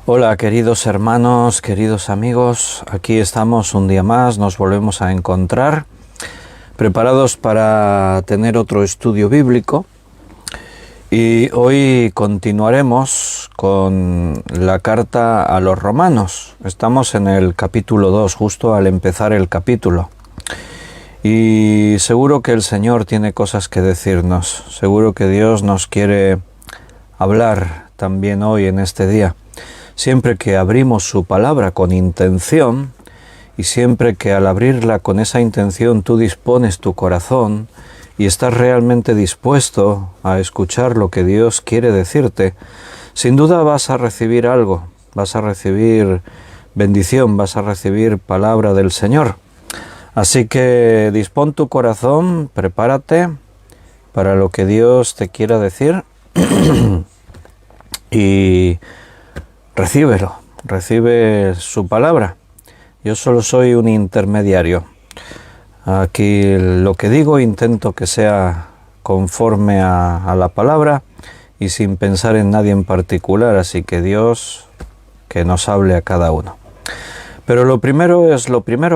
Hola queridos hermanos, queridos amigos, aquí estamos un día más, nos volvemos a encontrar, preparados para tener otro estudio bíblico y hoy continuaremos con la carta a los romanos. Estamos en el capítulo 2, justo al empezar el capítulo. Y seguro que el Señor tiene cosas que decirnos, seguro que Dios nos quiere hablar también hoy en este día. Siempre que abrimos su palabra con intención y siempre que al abrirla con esa intención tú dispones tu corazón y estás realmente dispuesto a escuchar lo que Dios quiere decirte, sin duda vas a recibir algo, vas a recibir bendición, vas a recibir palabra del Señor. Así que dispón tu corazón, prepárate para lo que Dios te quiera decir y recíbelo, recibe su palabra. Yo solo soy un intermediario. Aquí lo que digo intento que sea conforme a la palabra y sin pensar en nadie en particular, así que Dios que nos hable a cada uno. Pero lo primero,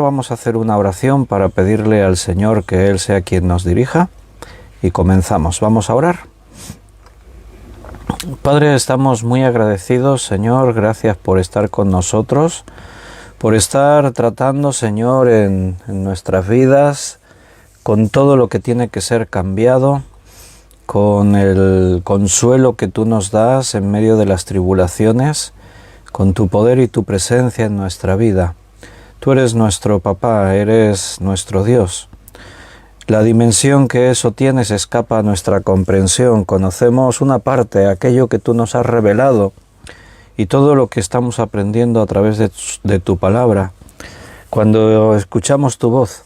vamos a hacer una oración para pedirle al Señor que Él sea quien nos dirija y comenzamos. Vamos a orar. Padre, estamos muy agradecidos, Señor, gracias por estar con nosotros, por estar tratando, Señor, en nuestras vidas, con todo lo que tiene que ser cambiado, con el consuelo que tú nos das en medio de las tribulaciones, con tu poder y tu presencia en nuestra vida. Tú eres nuestro papá, eres nuestro Dios. La dimensión que eso tiene se escapa a nuestra comprensión. Conocemos una parte, aquello que tú nos has revelado y todo lo que estamos aprendiendo a través de tu palabra, cuando escuchamos tu voz.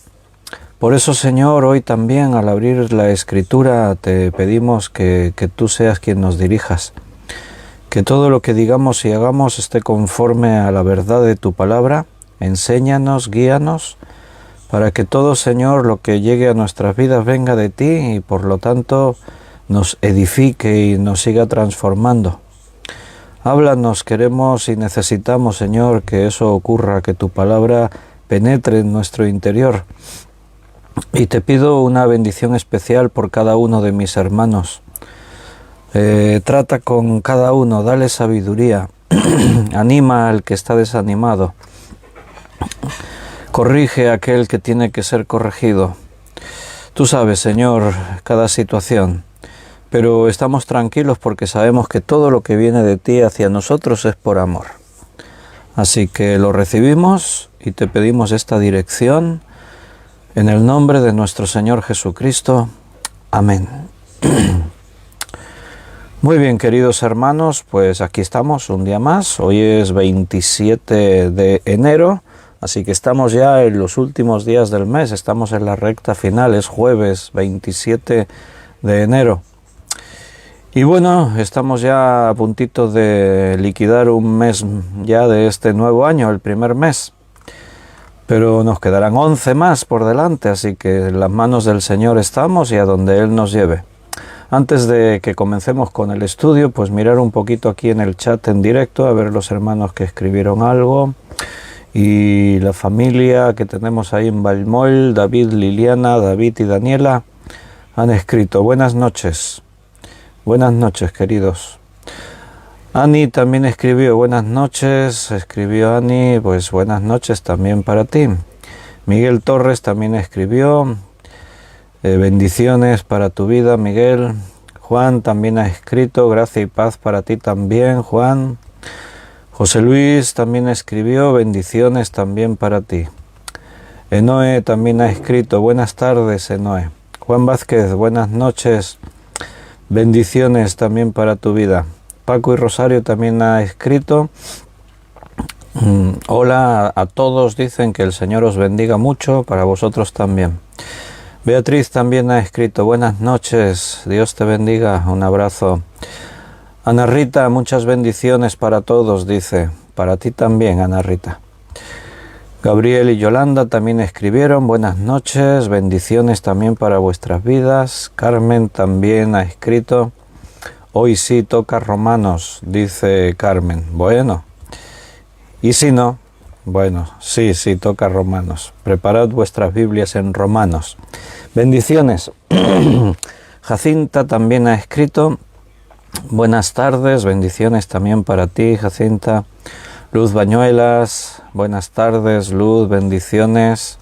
Por eso, Señor, hoy también al abrir la Escritura te pedimos que tú seas quien nos dirijas, que todo lo que digamos y hagamos esté conforme a la verdad de tu palabra. Enséñanos, guíanos, para que todo, Señor, lo que llegue a nuestras vidas venga de ti y por lo tanto nos edifique y nos siga transformando. Háblanos, queremos y necesitamos, Señor, que eso ocurra, que tu palabra penetre en nuestro interior. Y te pido una bendición especial por cada uno de mis hermanos. Trata con cada uno, dale sabiduría, anima al que está desanimado. Corrige a aquel que tiene que ser corregido. Tú sabes, Señor, cada situación, pero estamos tranquilos porque sabemos que todo lo que viene de ti hacia nosotros es por amor. Así que lo recibimos y te pedimos esta dirección en el nombre de nuestro Señor Jesucristo. Amén. Muy bien, queridos hermanos, pues aquí estamos un día más. Hoy es 27 de enero. Así que estamos ya en los últimos días del mes, estamos en la recta final, es jueves 27 de enero. Y bueno, estamos ya a puntito de liquidar un mes ya de este nuevo año, el primer mes. Pero nos quedarán 11 más por delante, así que en las manos del Señor estamos y a donde Él nos lleve. Antes de que comencemos con el estudio, pues mirar un poquito aquí en el chat en directo, a ver los hermanos que escribieron algo. Y la familia que tenemos ahí en Valmol, David, Liliana, David y Daniela, han escrito buenas noches, queridos. Ani también escribió buenas noches, escribió Ani, pues buenas noches también para ti. Miguel Torres también escribió, bendiciones para tu vida, Miguel. Juan también ha escrito, gracia y paz para ti también, Juan. José Luis también escribió, bendiciones también para ti. Enoe también ha escrito, buenas tardes, Enoe. Juan Vázquez, buenas noches, bendiciones también para tu vida. Paco y Rosario también ha escrito, hola a todos, dicen que el Señor os bendiga mucho, para vosotros también. Beatriz también ha escrito, buenas noches, Dios te bendiga, un abrazo. Ana Rita, muchas bendiciones para todos, dice. Para ti también, Ana Rita. Gabriel y Yolanda también escribieron, buenas noches, bendiciones también para vuestras vidas. Carmen también ha escrito, hoy sí toca Romanos, dice Carmen. Bueno, Y si no, bueno, sí, toca Romanos. Preparad vuestras Biblias en Romanos. Bendiciones. Jacinta también ha escrito. Buenas tardes, bendiciones también para ti, Jacinta. Luz Bañuelas, buenas tardes, Luz, bendiciones.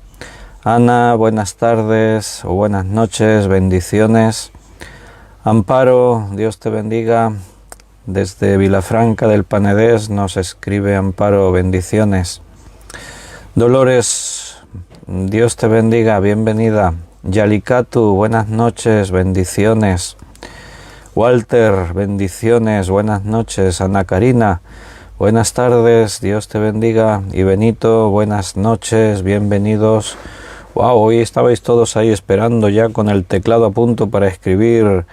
Ana, buenas tardes o buenas noches, bendiciones. Amparo, Dios te bendiga. Desde Vilafranca del Penedès nos escribe Amparo, bendiciones. Dolores, Dios te bendiga, bienvenida. Yalikatu, buenas noches, bendiciones. Walter, bendiciones, buenas noches. Ana Karina, buenas tardes, Dios te bendiga. Y Benito, buenas noches, bienvenidos. Wow, hoy estabais todos ahí esperando ya con el teclado a punto para escribir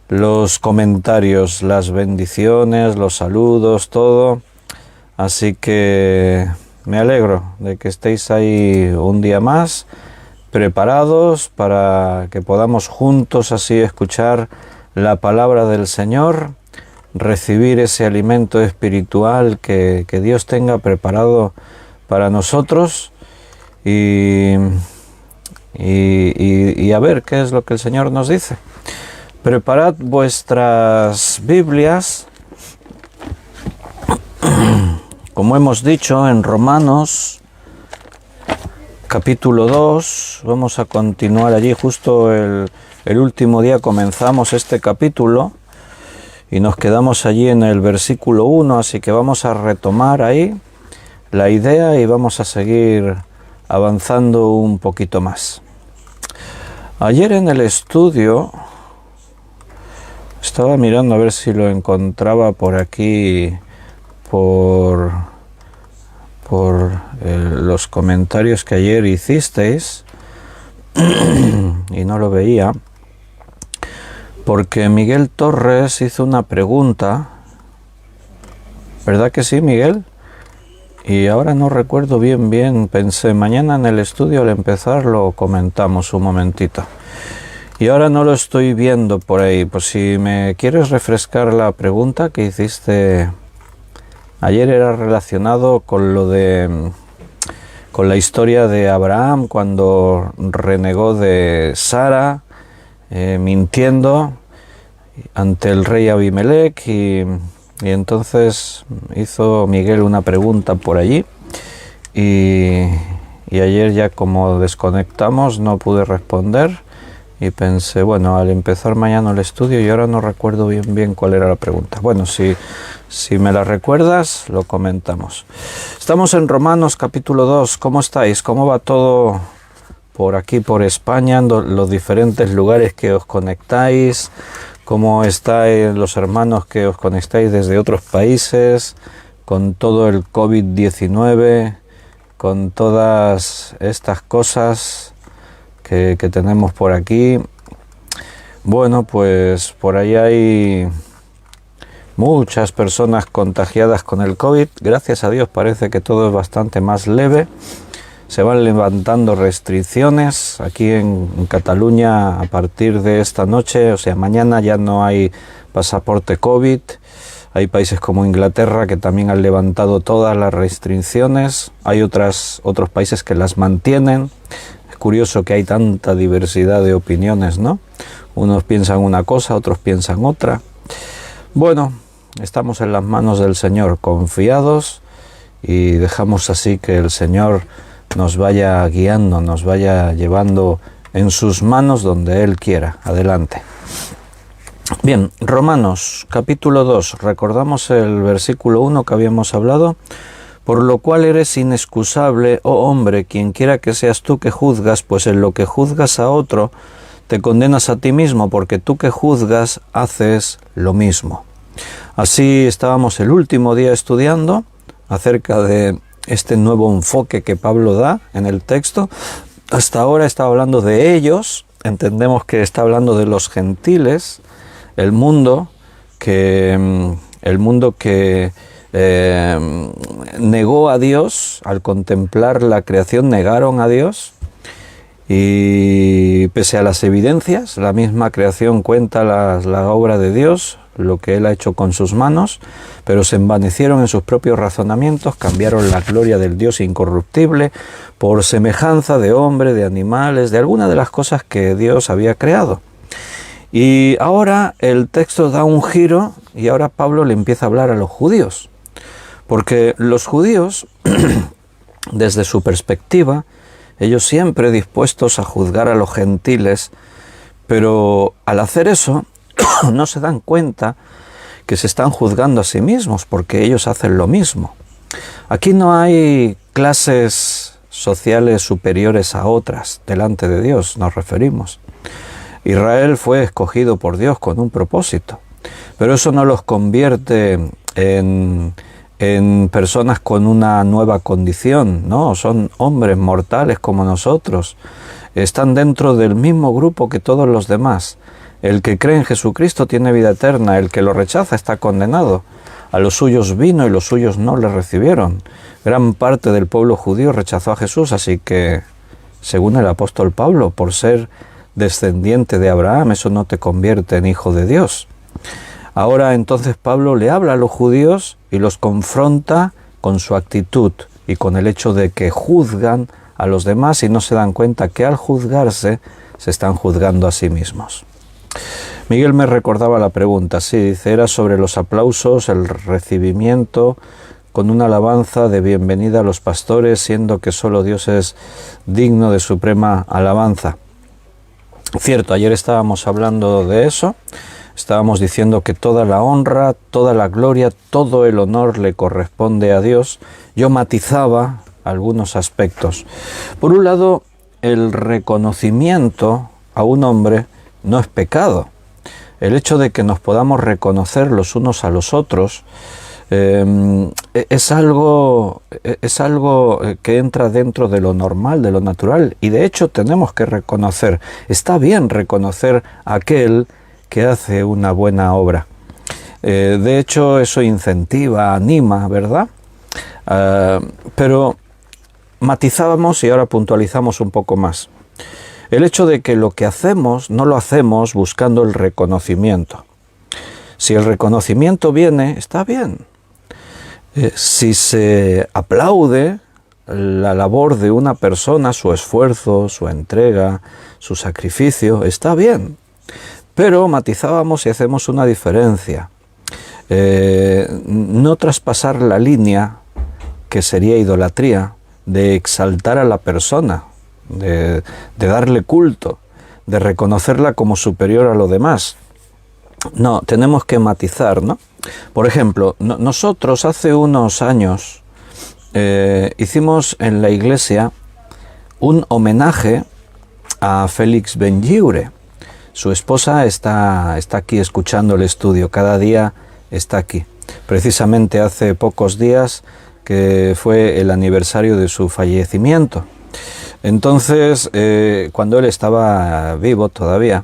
los comentarios, las bendiciones, los saludos, todo. Así que me alegro de que estéis ahí un día más, preparados para que podamos juntos así escuchar la palabra del Señor, recibir ese alimento espiritual que Dios tenga preparado para nosotros y a ver qué es lo que el Señor nos dice. Preparad vuestras Biblias, como hemos dicho, en Romanos capítulo 2, vamos a continuar allí, justo el último día comenzamos este capítulo y nos quedamos allí en el versículo 1, así que vamos a retomar ahí la idea y vamos a seguir avanzando un poquito más. Ayer en el estudio estaba mirando a ver si lo encontraba por aquí, por los comentarios que ayer hicisteis y no lo veía, porque Miguel Torres hizo una pregunta, ¿verdad que sí, Miguel? Y ahora no recuerdo bien, pensé, mañana en el estudio al empezar lo comentamos un momentito. Y ahora no lo estoy viendo por ahí, pues si me quieres refrescar la pregunta que hiciste ayer, era relacionado con con la historia de Abraham cuando renegó de Sara, mintiendo ante el rey Abimelech y entonces hizo Miguel una pregunta por allí y ayer ya como desconectamos no pude responder y pensé, bueno, al empezar mañana el estudio y ahora no recuerdo bien cuál era la pregunta. Bueno, si me la recuerdas, lo comentamos. Estamos en Romanos capítulo 2. ¿Cómo estáis? ¿Cómo va todo por aquí, por España, en los diferentes lugares que os conectáis? ¿Cómo estáis los hermanos que os conectáis desde otros países? Con todo el COVID-19, con todas estas cosas que tenemos por aquí. Bueno, pues por ahí hay muchas personas contagiadas con el COVID. Gracias a Dios parece que todo es bastante más leve. Se van levantando restricciones. Aquí en Cataluña a partir de esta noche, o sea, mañana ya no hay pasaporte COVID. Hay países como Inglaterra que también han levantado todas las restricciones. Hay otros países que las mantienen. Es curioso que hay tanta diversidad de opiniones, ¿no? Unos piensan una cosa, otros piensan otra. Bueno, estamos en las manos del Señor, confiados, y dejamos así que el Señor nos vaya guiando, nos vaya llevando en sus manos donde Él quiera. Adelante. Bien, Romanos capítulo 2, recordamos el versículo 1 que habíamos hablado. Por lo cual eres inexcusable, oh hombre, quien quiera que seas tú que juzgas, pues en lo que juzgas a otro, te condenas a ti mismo, porque tú que juzgas haces lo mismo. Así estábamos el último día estudiando acerca de este nuevo enfoque que Pablo da en el texto. Hasta ahora está hablando de ellos, entendemos que está hablando de los gentiles, el mundo que negó a Dios. Al contemplar la creación negaron a Dios Y pese a las evidencias, la misma creación cuenta la obra de Dios, lo que Él ha hecho con sus manos, pero se envanecieron en sus propios razonamientos, cambiaron la gloria del Dios incorruptible por semejanza de hombre, de animales, de alguna de las cosas que Dios había creado. Y ahora el texto da un giro y ahora Pablo le empieza a hablar a los judíos, porque los judíos, desde su perspectiva, ellos siempre dispuestos a juzgar a los gentiles, pero al hacer eso no se dan cuenta que se están juzgando a sí mismos, porque ellos hacen lo mismo. Aquí no hay clases sociales superiores a otras delante de Dios, nos referimos. Israel fue escogido por Dios con un propósito, pero eso no los convierte en personas con una nueva condición, no, son hombres mortales como nosotros, están dentro del mismo grupo que todos los demás. El que cree en Jesucristo tiene vida eterna, el que lo rechaza está condenado. A los suyos vino y los suyos no le recibieron. Gran parte del pueblo judío rechazó a Jesús, así que, según el apóstol Pablo, por ser descendiente de Abraham, eso no te convierte en hijo de Dios. Ahora entonces Pablo le habla a los judíos y los confronta con su actitud y con el hecho de que juzgan a los demás y no se dan cuenta que al juzgarse se están juzgando a sí mismos. Miguel me recordaba la pregunta, sí, dice, era sobre los aplausos, el recibimiento con una alabanza de bienvenida a los pastores, siendo que solo Dios es digno de suprema alabanza. Cierto, ayer estábamos hablando de eso. Estábamos diciendo que toda la honra, toda la gloria, todo el honor le corresponde a Dios. Yo matizaba algunos aspectos. Por un lado, el reconocimiento a un hombre no es pecado. El hecho de que nos podamos reconocer los unos a los otros es algo que entra dentro de lo normal, de lo natural. Y de hecho tenemos que reconocer, está bien reconocer a aquel que hace una buena obra. De hecho, eso incentiva, anima, ¿verdad? Pero matizábamos y ahora puntualizamos un poco más. El hecho de que lo que hacemos no lo hacemos buscando el reconocimiento. Si el reconocimiento viene, está bien. Si se aplaude la labor de una persona, su esfuerzo, su entrega, su sacrificio, está bien. Pero matizábamos y hacemos una diferencia. No traspasar la línea, que sería idolatría, de exaltar a la persona, de darle culto, de reconocerla como superior a lo demás. No, tenemos que matizar, ¿no? Por ejemplo, nosotros hace unos años hicimos en la iglesia un homenaje a Félix Benlliure. Su esposa está aquí escuchando el estudio, cada día está aquí. Precisamente hace pocos días que fue el aniversario de su fallecimiento. Entonces, cuando él estaba vivo todavía,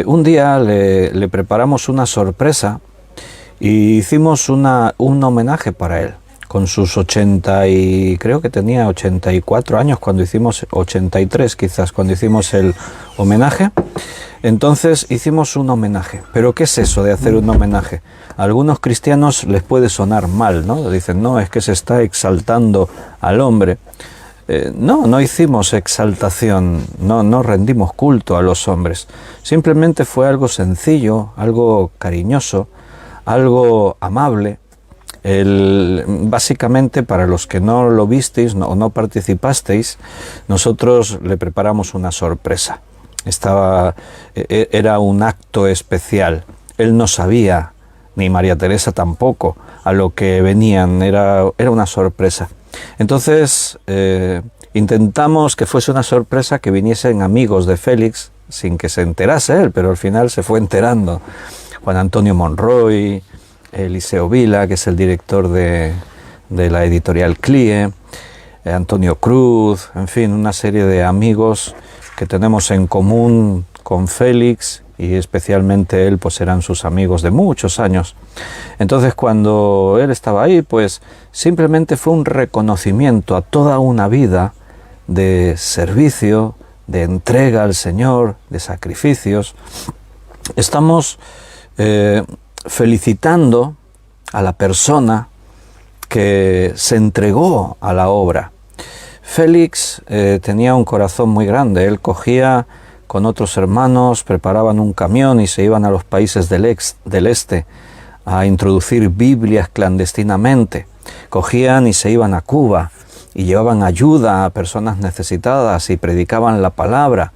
un día le preparamos una sorpresa y hicimos un homenaje para él. Con sus 80 y creo que tenía 84 años cuando hicimos, 83 quizás, cuando hicimos el homenaje. Entonces hicimos un homenaje. ¿Pero qué es eso de hacer un homenaje? A algunos cristianos les puede sonar mal, ¿no? Dicen, no, es que se está exaltando al hombre. No hicimos exaltación, no rendimos culto a los hombres. Simplemente fue algo sencillo, algo cariñoso, algo amable. Básicamente, para los que no lo visteis o no participasteis, nosotros le preparamos una sorpresa. Era un acto especial. Él no sabía, ni María Teresa tampoco, a lo que venían. Era una sorpresa. Entonces, intentamos que fuese una sorpresa, que viniesen amigos de Félix, sin que se enterase él, pero al final se fue enterando. Juan Antonio Monroy, Eliseo Vila, que es el director de la editorial CLIE, Antonio Cruz, en fin, una serie de amigos que tenemos en común con Félix, y especialmente él, pues eran sus amigos de muchos años. Entonces, cuando él estaba ahí, pues simplemente fue un reconocimiento a toda una vida de servicio, de entrega al Señor, de sacrificios. Estamos felicitando a la persona que se entregó a la obra. Félix tenía un corazón muy grande. Él cogía con otros hermanos, preparaban un camión y se iban a los países del este a introducir Biblias clandestinamente. Cogían y se iban a Cuba y llevaban ayuda a personas necesitadas y predicaban la palabra.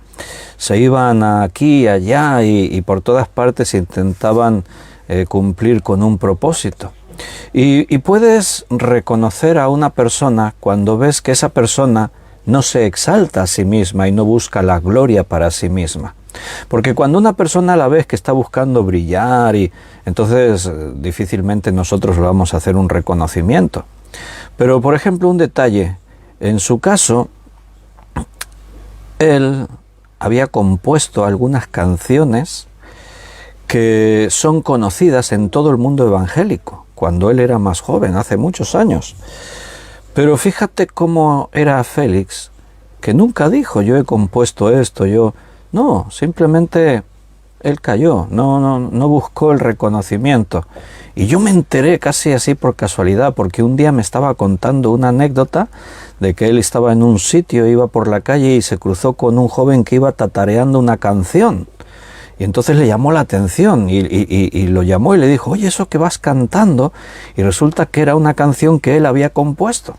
Se iban aquí y allá y por todas partes intentaban cumplir con un propósito. Y puedes reconocer a una persona cuando ves que esa persona no se exalta a sí misma y no busca la gloria para sí misma. Porque cuando una persona la ves que está buscando brillar, y entonces difícilmente nosotros le vamos a hacer un reconocimiento. Pero por ejemplo, un detalle, en su caso, él había compuesto algunas canciones que son conocidas en todo el mundo evangélico, cuando él era más joven, hace muchos años. Pero fíjate cómo era Félix, que nunca dijo, yo he compuesto esto, No, simplemente él cayó, no buscó el reconocimiento. Y yo me enteré casi así por casualidad, porque un día me estaba contando una anécdota de que él estaba en un sitio, iba por la calle y se cruzó con un joven que iba tatareando una canción. Y entonces le llamó la atención y lo llamó y le dijo, oye, eso que vas cantando, y resulta que era una canción que él había compuesto.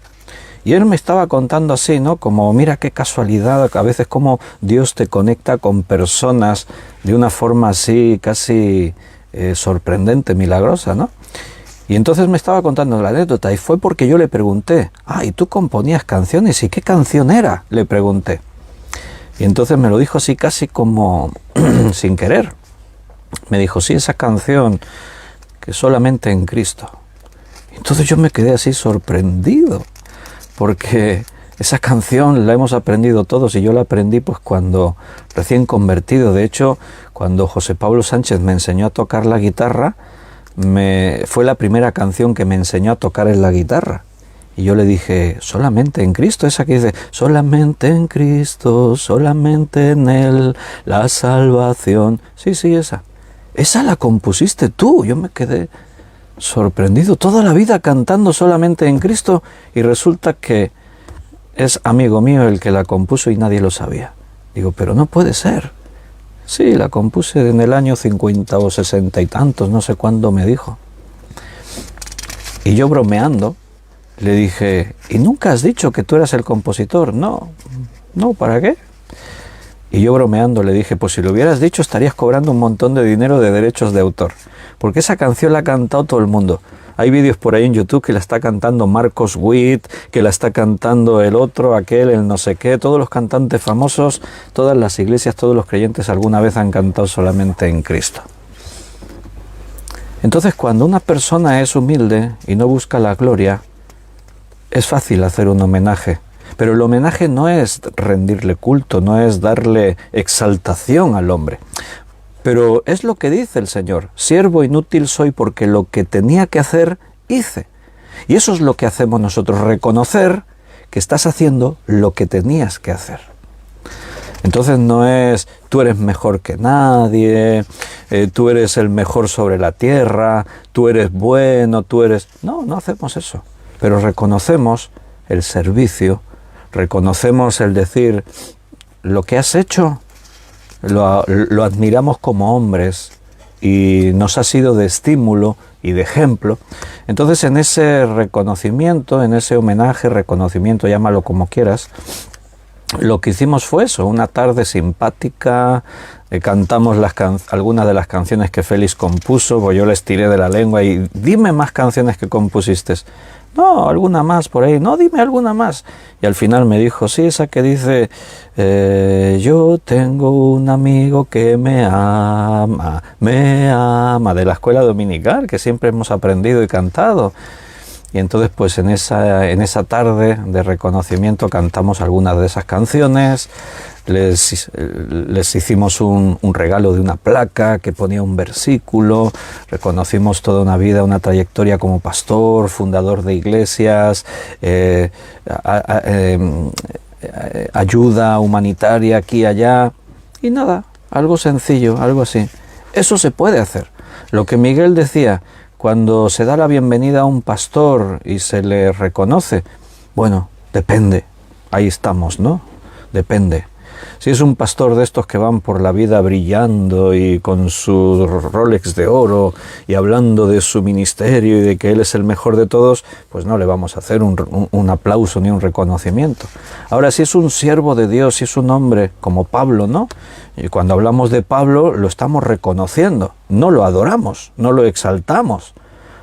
Y él me estaba contando así, ¿no? Como, mira qué casualidad, a veces como Dios te conecta con personas de una forma así casi sorprendente, milagrosa, ¿no? Y entonces me estaba contando la anécdota y fue porque yo le pregunté, ¿y tú componías canciones? ¿Y qué canción era? Le pregunté. Y entonces me lo dijo así casi como sin querer. Me dijo, sí, esa canción que solamente en Cristo. Entonces yo me quedé así sorprendido, porque esa canción la hemos aprendido todos y yo la aprendí pues cuando recién convertido. De hecho, cuando José Pablo Sánchez me enseñó a tocar la guitarra, fue la primera canción que me enseñó a tocar en la guitarra. Y yo le dije, solamente en Cristo, esa que dice, solamente en Cristo, solamente en Él, la salvación. Sí, esa la compusiste tú. Yo me quedé sorprendido, toda la vida cantando solamente en Cristo, y resulta que es amigo mío el que la compuso y nadie lo sabía. Digo, pero no puede ser. Sí, la compuse en el año 50 o 60 y tantos, no sé cuándo me dijo. Y yo bromeando, le dije, ¿y nunca has dicho que tú eras el compositor? No, ¿para qué? Y yo bromeando le dije, pues si lo hubieras dicho estarías cobrando un montón de dinero de derechos de autor. Porque esa canción la ha cantado todo el mundo. Hay vídeos por ahí en YouTube que la está cantando Marcos Witt, que la está cantando el otro, aquel, el no sé qué. Todos los cantantes famosos, todas las iglesias, todos los creyentes alguna vez han cantado solamente en Cristo. Entonces, cuando una persona es humilde y no busca la gloria, es fácil hacer un homenaje. Pero el homenaje no es rendirle culto, no es darle exaltación al hombre. Pero es lo que dice el Señor, siervo inútil soy porque lo que tenía que hacer, hice. Y eso es lo que hacemos nosotros, reconocer que estás haciendo lo que tenías que hacer. Entonces no es, tú eres mejor que nadie, tú eres el mejor sobre la tierra, tú eres bueno, tú eres... No hacemos eso. Pero reconocemos el servicio, reconocemos el decir, lo que has hecho, lo admiramos como hombres y nos ha sido de estímulo y de ejemplo. Entonces en ese reconocimiento, en ese homenaje, reconocimiento, llámalo como quieras, lo que hicimos fue eso, una tarde simpática, cantamos algunas de las canciones que Félix compuso, pues yo les tiré de la lengua y dime más canciones que compusiste. No, alguna más por ahí, no, dime alguna más. Y al final me dijo, sí, esa que dice, yo tengo un amigo que me ama, de la escuela dominical, que siempre hemos aprendido y cantado. Y entonces pues en esa tarde de reconocimiento cantamos algunas de esas canciones, les hicimos un regalo de una placa que ponía un versículo, reconocimos toda una vida, una trayectoria como pastor, fundador de iglesias, ayuda humanitaria aquí y allá, y nada, algo sencillo, algo así. Eso se puede hacer. Lo que Miguel decía, cuando se da la bienvenida a un pastor y se le reconoce, bueno, depende, ahí estamos, ¿no? Depende. Si es un pastor de estos que van por la vida brillando y con su Rolex de oro y hablando de su ministerio y de que él es el mejor de todos, pues no le vamos a hacer un aplauso ni un reconocimiento. Ahora, si es un siervo de Dios, si es un hombre como Pablo, ¿no? Y cuando hablamos de Pablo lo estamos reconociendo, no lo adoramos, no lo exaltamos,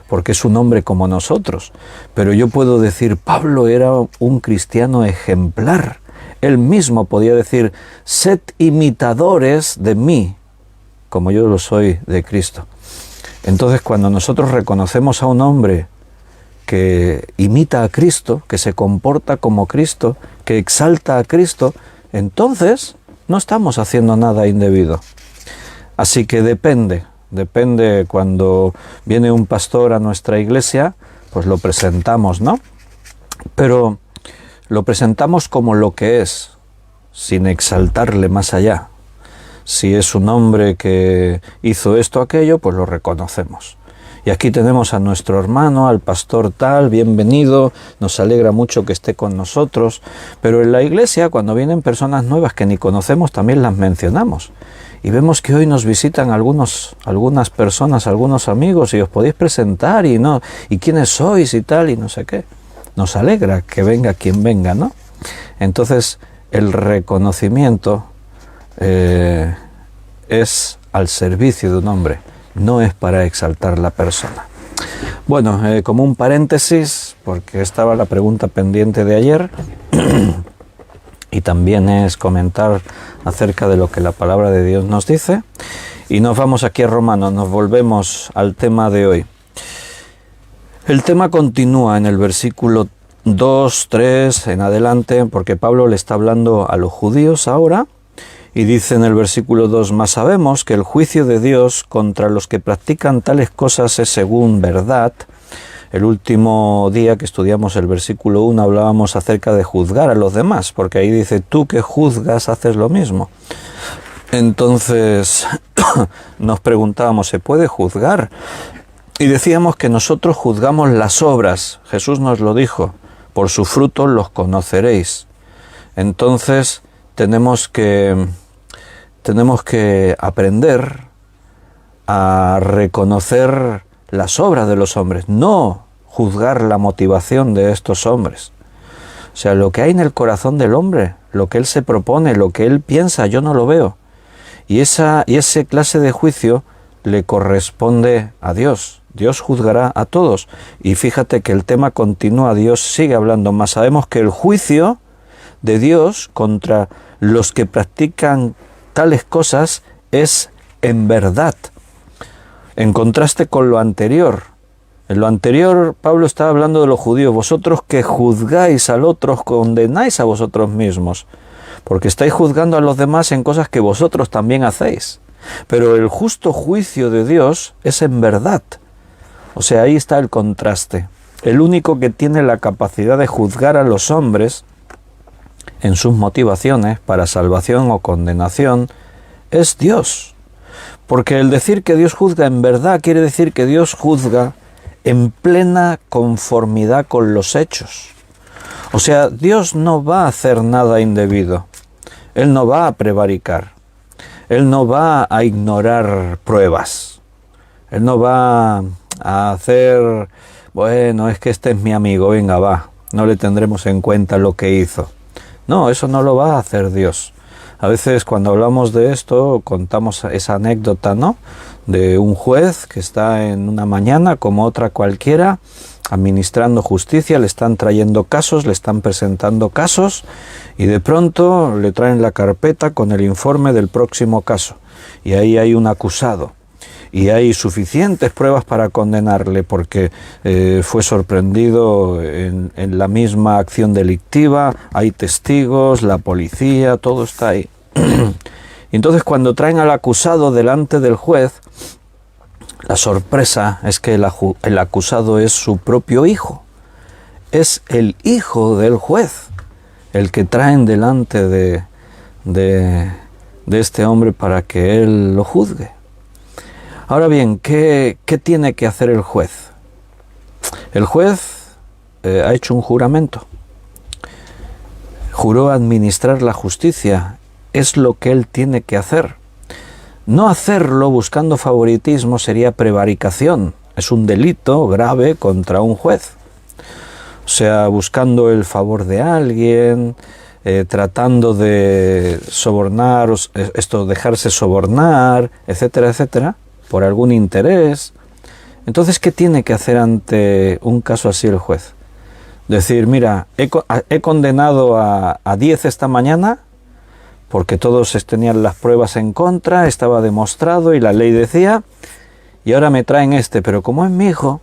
porque es un hombre como nosotros. Pero yo puedo decir, Pablo era un cristiano ejemplar. Él mismo podía decir, sed imitadores de mí, como yo lo soy de Cristo. Entonces, cuando nosotros reconocemos a un hombre que imita a Cristo, que se comporta como Cristo, que exalta a Cristo, entonces no estamos haciendo nada indebido. Así que depende cuando viene un pastor a nuestra iglesia, pues lo presentamos, ¿no? Pero lo presentamos como lo que es, sin exaltarle más allá. Si es un hombre que hizo esto o aquello, pues lo reconocemos. Y aquí tenemos a nuestro hermano, al pastor tal, bienvenido, nos alegra mucho que esté con nosotros. Pero en la iglesia, cuando vienen personas nuevas que ni conocemos, también las mencionamos. Y vemos que hoy nos visitan algunas personas, algunos amigos, y os podéis presentar, y quiénes sois y tal, y no sé qué. Nos alegra que venga quien venga, ¿no? Entonces, el reconocimiento es al servicio de un hombre, no es para exaltar la persona. Bueno, como un paréntesis, porque estaba la pregunta pendiente de ayer, y también es comentar acerca de lo que la palabra de Dios nos dice, y nos vamos aquí a Romanos, nos volvemos al tema de hoy. El tema continúa en el versículo 2, 3 en adelante, porque Pablo le está hablando a los judíos ahora, y dice en el versículo 2, mas sabemos que el juicio de Dios contra los que practican tales cosas es según verdad. El último día que estudiamos el versículo 1 hablábamos acerca de juzgar a los demás, porque ahí dice, tú que juzgas haces lo mismo. Entonces nos preguntábamos, ¿se puede juzgar? Y decíamos que nosotros juzgamos las obras. Jesús nos lo dijo, por sus frutos los conoceréis. Entonces tenemos que aprender a reconocer las obras de los hombres, no juzgar la motivación de estos hombres. O sea, lo que hay en el corazón del hombre, lo que él se propone, lo que él piensa, yo no lo veo. Y ese clase de juicio le corresponde a Dios. Dios juzgará a todos. Y fíjate que el tema continúa, Dios sigue hablando más. Sabemos que el juicio de Dios contra los que practican tales cosas es en verdad. En contraste con lo anterior. En lo anterior, Pablo estaba hablando de los judíos. Vosotros que juzgáis al otro, os condenáis a vosotros mismos. Porque estáis juzgando a los demás en cosas que vosotros también hacéis. Pero el justo juicio de Dios es en verdad. O sea, ahí está el contraste. El único que tiene la capacidad de juzgar a los hombres en sus motivaciones para salvación o condenación es Dios. Porque el decir que Dios juzga en verdad quiere decir que Dios juzga en plena conformidad con los hechos. O sea, Dios no va a hacer nada indebido. Él no va a prevaricar. Él no va a ignorar pruebas. Él no va a hacer, bueno, es que este es mi amigo, venga, va, no le tendremos en cuenta lo que hizo. No, eso no lo va a hacer Dios. A veces cuando hablamos de esto contamos esa anécdota, ¿no? De un juez que está en una mañana como otra cualquiera administrando justicia, le están trayendo casos, le están presentando casos y de pronto le traen la carpeta con el informe del próximo caso y ahí hay un acusado y hay suficientes pruebas para condenarle porque fue sorprendido en la misma acción delictiva, hay testigos, la policía, todo está ahí. Y entonces cuando traen al acusado delante del juez, la sorpresa es que el acusado es su propio hijo, es el hijo del juez. el que traen delante de este hombre para que él lo juzgue. Ahora bien, ¿qué tiene que hacer el juez? El juez ha hecho un juramento. Juró administrar la justicia. Es lo que él tiene que hacer. No hacerlo buscando favoritismo sería prevaricación. Es un delito grave contra un juez. O sea, buscando el favor de alguien, tratando de sobornar, dejarse sobornar, etcétera, etcétera, por algún interés. Entonces, ¿qué tiene que hacer ante un caso así el juez? Decir, mira, he condenado a 10 esta mañana porque todos tenían las pruebas en contra, estaba demostrado y la ley decía, y ahora me traen pero como es mi hijo,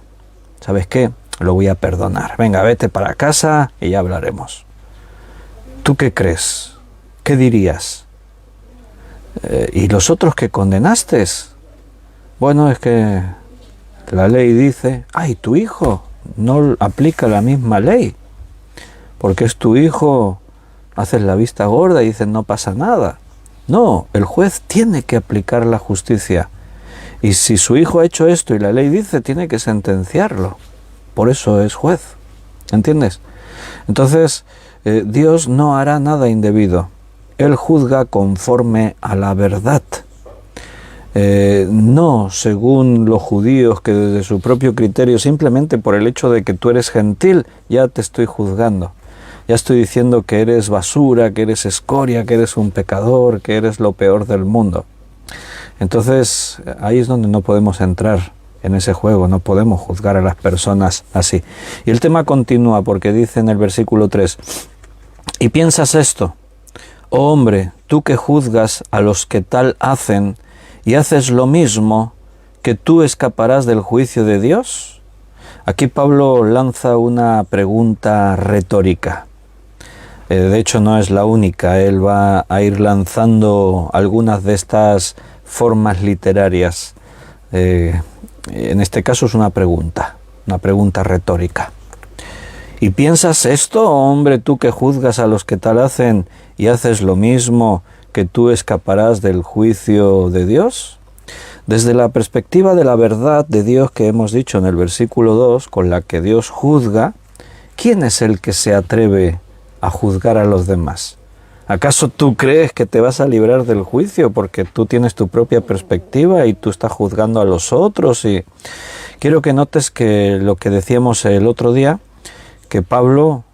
¿sabes qué? Lo voy a perdonar. Venga, vete para casa y ya hablaremos. ¿Tú qué crees? ¿Qué dirías? ¿Y los otros que condenaste? Bueno, es que la ley dice, ay, tu hijo no aplica la misma ley, porque es tu hijo, haces la vista gorda y dices no pasa nada. No, el juez tiene que aplicar la justicia. Y si su hijo ha hecho esto y la ley dice, tiene que sentenciarlo. Por eso es juez. ¿Entiendes? Entonces, Dios no hará nada indebido. Él juzga conforme a la verdad. No según los judíos que desde su propio criterio, simplemente por el hecho de que tú eres gentil, ya te estoy juzgando. Ya estoy diciendo que eres basura, que eres escoria, que eres un pecador, que eres lo peor del mundo. Entonces, ahí es donde no podemos entrar en ese juego, no podemos juzgar a las personas así. Y el tema continúa porque dice en el versículo 3, y piensas esto, oh hombre, tú que juzgas a los que tal hacen y haces lo mismo, ¿que tú escaparás del juicio de Dios? Aquí Pablo lanza una pregunta retórica. De hecho, no es la única. Él va a ir lanzando algunas de estas formas literarias. En este caso es una pregunta retórica. ¿Y piensas esto, hombre, tú que juzgas a los que tal hacen y haces lo mismo, que tú escaparás del juicio de Dios? Desde la perspectiva de la verdad de Dios que hemos dicho en el versículo 2, con la que Dios juzga, ¿quién es el que se atreve a juzgar a los demás? ¿Acaso tú crees que te vas a librar del juicio porque tú tienes tu propia perspectiva y tú estás juzgando a los otros? Y quiero que notes que lo que decíamos el otro día, que Pablo,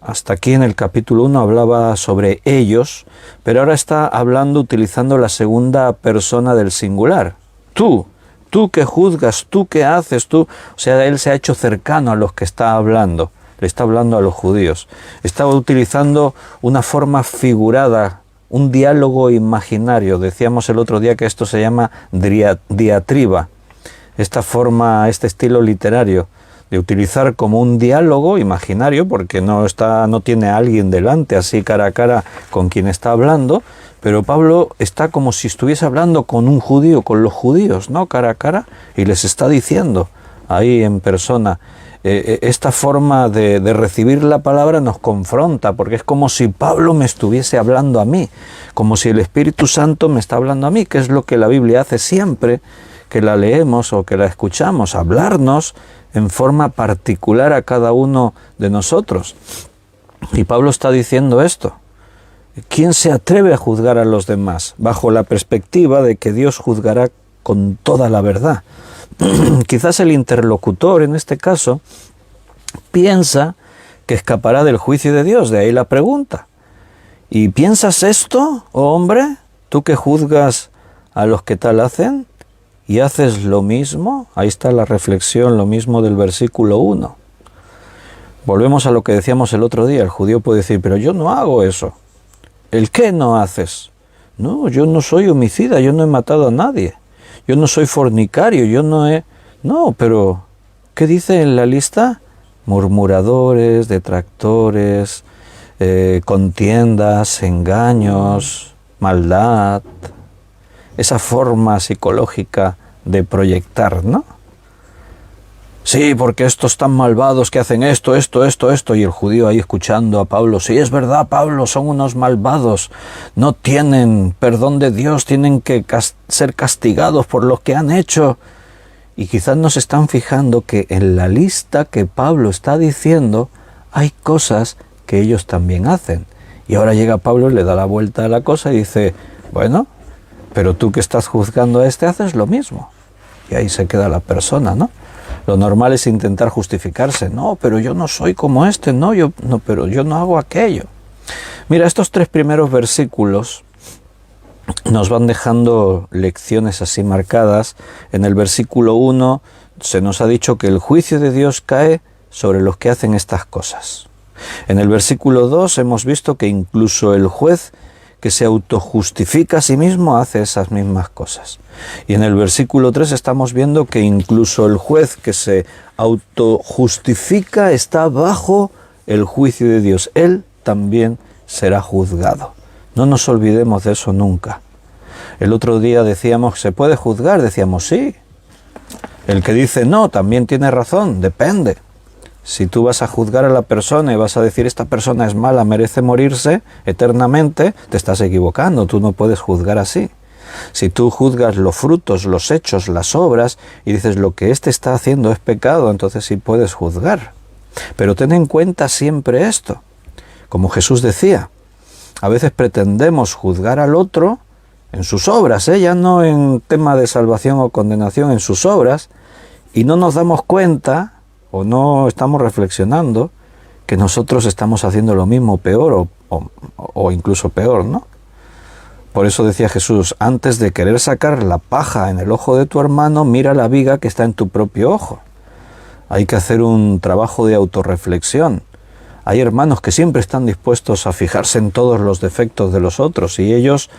hasta aquí en el capítulo 1 hablaba sobre ellos, pero ahora está hablando utilizando la segunda persona del singular. Tú que juzgas, tú que haces, tú. O sea, él se ha hecho cercano a los que está hablando. Le está hablando a los judíos. Está utilizando una forma figurada, un diálogo imaginario. Decíamos el otro día que esto se llama diatriba. Esta forma, este estilo literario de utilizar como un diálogo imaginario, porque no tiene a alguien delante, así cara a cara con quien está hablando, pero Pablo está como si estuviese hablando con un judío, con los judíos, ¿no? Cara a cara, y les está diciendo ahí en persona. Esta forma de recibir la palabra nos confronta, porque es como si Pablo me estuviese hablando a mí, como si el Espíritu Santo me está hablando a mí, que es lo que la Biblia hace siempre que la leemos o que la escuchamos, hablarnos en forma particular a cada uno de nosotros. Y Pablo está diciendo esto. ¿Quién se atreve a juzgar a los demás? Bajo la perspectiva de que Dios juzgará con toda la verdad. Quizás el interlocutor, en este caso, piensa que escapará del juicio de Dios, de ahí la pregunta. ¿Y piensas esto, oh hombre, tú que juzgas a los que tal hacen y haces lo mismo? Ahí está la reflexión, lo mismo del versículo 1. Volvemos a lo que decíamos el otro día. El judío puede decir, pero yo no hago eso. ¿El qué no haces? No, yo no soy homicida, yo no he matado a nadie. Yo no soy fornicario, yo no he... No, pero ¿qué dice en la lista? Murmuradores, detractores, contiendas, engaños, maldad. Esa forma psicológica de proyectar, ¿no? Sí, porque estos tan malvados que hacen esto, y el judío ahí escuchando a Pablo, sí, es verdad, Pablo, son unos malvados, no tienen perdón de Dios, tienen que ser castigados por lo que han hecho. Y quizás no se están fijando que en la lista que Pablo está diciendo hay cosas que ellos también hacen. Y ahora llega Pablo y le da la vuelta a la cosa y dice, bueno, pero tú que estás juzgando a este haces lo mismo. Y ahí se queda la persona, ¿no? Lo normal es intentar justificarse. No, pero yo no soy como este, pero yo no hago aquello. Mira, estos 3 primeros versículos nos van dejando lecciones así marcadas. En el versículo 1 se nos ha dicho que el juicio de Dios cae sobre los que hacen estas cosas. En el versículo 2 hemos visto que incluso el juez que se autojustifica a sí mismo hace esas mismas cosas. Y en el versículo 3 estamos viendo que incluso el juez que se autojustifica está bajo el juicio de Dios. Él también será juzgado. No nos olvidemos de eso nunca. El otro día decíamos, ¿se puede juzgar? Decíamos, sí. El que dice no, también tiene razón, depende. Si tú vas a juzgar a la persona y vas a decir esta persona es mala, merece morirse eternamente, te estás equivocando, tú no puedes juzgar así. Si tú juzgas los frutos, los hechos, las obras y dices lo que éste está haciendo es pecado, entonces sí puedes juzgar. Pero ten en cuenta siempre esto, como Jesús decía, a veces pretendemos juzgar al otro en sus obras, ya no en tema de salvación o condenación, en sus obras, y no nos damos cuenta o no estamos reflexionando que nosotros estamos haciendo lo mismo, peor o incluso peor, ¿no? Por eso decía Jesús, antes de querer sacar la paja en el ojo de tu hermano, mira la viga que está en tu propio ojo. Hay que hacer un trabajo de autorreflexión. Hay hermanos que siempre están dispuestos a fijarse en todos los defectos de los otros y ellos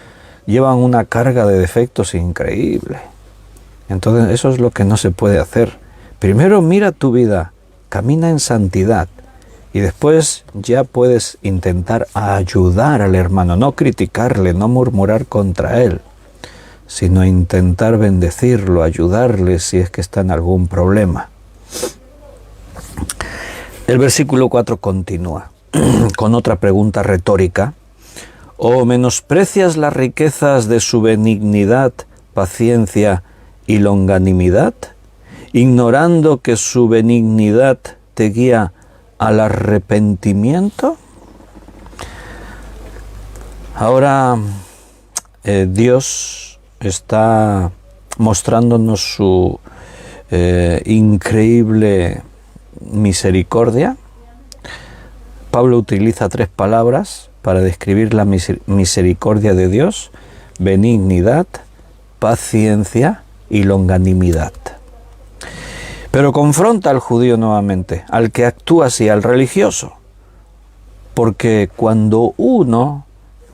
llevan una carga de defectos increíble. Entonces eso es lo que no se puede hacer. Primero mira tu vida, camina en santidad y después ya puedes intentar ayudar al hermano, no criticarle, no murmurar contra él, sino intentar bendecirlo, ayudarle si es que está en algún problema. El versículo 4 continúa con otra pregunta retórica. ¿O menosprecias las riquezas de su benignidad, paciencia y longanimidad, ignorando que su benignidad te guía al arrepentimiento? Ahora Dios está mostrándonos su increíble misericordia. Pablo utiliza 3 palabras para describir la misericordia de Dios: benignidad, paciencia y longanimidad. Pero confronta al judío nuevamente, al que actúa así, al religioso. Porque cuando uno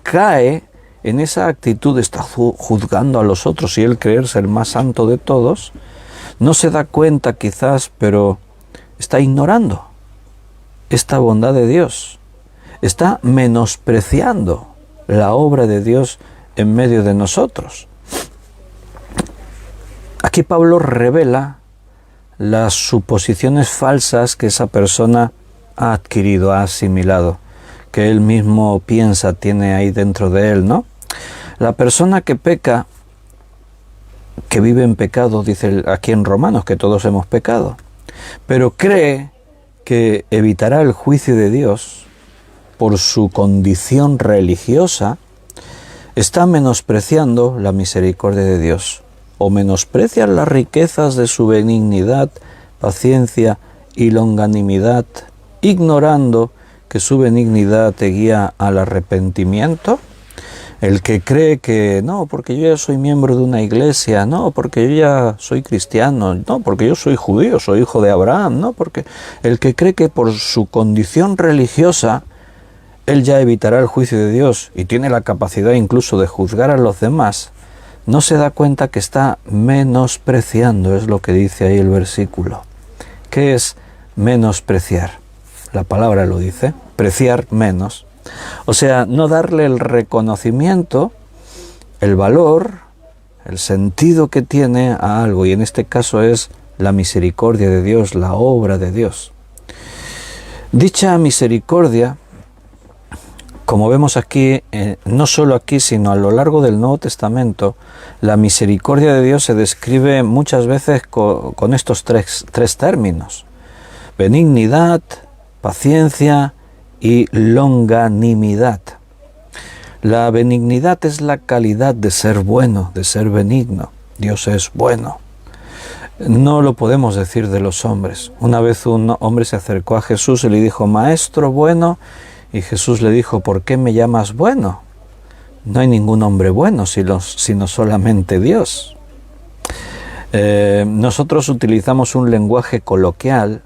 cae en esa actitud de estar juzgando a los otros y él creerse el más santo de todos, no se da cuenta quizás, pero está ignorando esta bondad de Dios. Está menospreciando la obra de Dios en medio de nosotros. Aquí Pablo revela las suposiciones falsas que esa persona ha adquirido, ha asimilado, que él mismo piensa, tiene ahí dentro de él, ¿no? La persona que peca, que vive en pecado, dice aquí en Romanos, que todos hemos pecado, pero cree que evitará el juicio de Dios por su condición religiosa, está menospreciando la misericordia de Dios. O menosprecias las riquezas de su benignidad, paciencia y longanimidad, ignorando que su benignidad te guía al arrepentimiento. El que cree que no, porque yo ya soy miembro de una iglesia, no, porque yo ya soy cristiano, no, porque yo soy judío, soy hijo de Abraham, no, porque el que cree que por su condición religiosa él ya evitará el juicio de Dios y tiene la capacidad incluso de juzgar a los demás, no se da cuenta que está menospreciando, es lo que dice ahí el versículo. ¿Qué es menospreciar? La palabra lo dice, preciar menos. O sea, no darle el reconocimiento, el valor, el sentido que tiene a algo, y en este caso es la misericordia de Dios, la obra de Dios. Dicha misericordia, como vemos aquí, no solo aquí, sino a lo largo del Nuevo Testamento, la misericordia de Dios se describe muchas veces con estos tres términos: benignidad, paciencia y longanimidad. La benignidad es la calidad de ser bueno, de ser benigno. Dios es bueno. No lo podemos decir de los hombres. Una vez un hombre se acercó a Jesús y le dijo: Maestro bueno. Y Jesús le dijo: ¿por qué me llamas bueno? No hay ningún hombre bueno sino solamente Dios. Nosotros utilizamos un lenguaje coloquial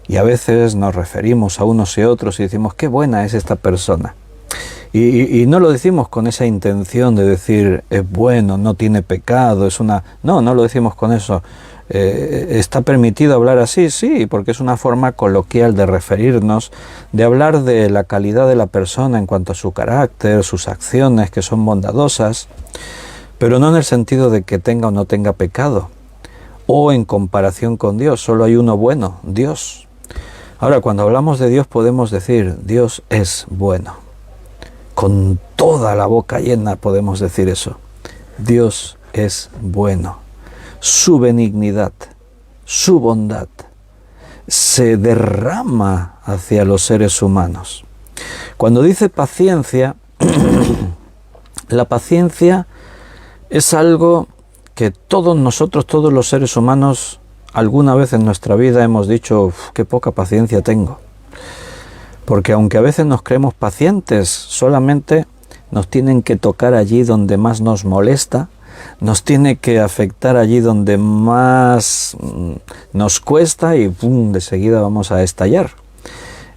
y a veces nos referimos a unos y otros y decimos: qué buena es esta persona. Y no lo decimos con esa intención de decir es bueno, no tiene pecado, es una... No lo decimos con eso. ¿Está permitido hablar así? Sí, porque es una forma coloquial de referirnos, de hablar de la calidad de la persona en cuanto a su carácter, sus acciones, que son bondadosas, pero no en el sentido de que tenga o no tenga pecado, o en comparación con Dios. Solo hay uno bueno, Dios. Ahora, cuando hablamos de Dios podemos decir: Dios es bueno. Con toda la boca llena podemos decir eso. Dios es bueno. Su benignidad, su bondad se derrama hacia los seres humanos. Cuando dice paciencia, la paciencia es algo que todos nosotros, todos los seres humanos, alguna vez en nuestra vida hemos dicho: qué poca paciencia tengo. Porque aunque a veces nos creemos pacientes, solamente nos tienen que tocar allí donde más nos molesta, nos tiene que afectar allí donde más nos cuesta y ¡pum!, de seguida vamos a estallar.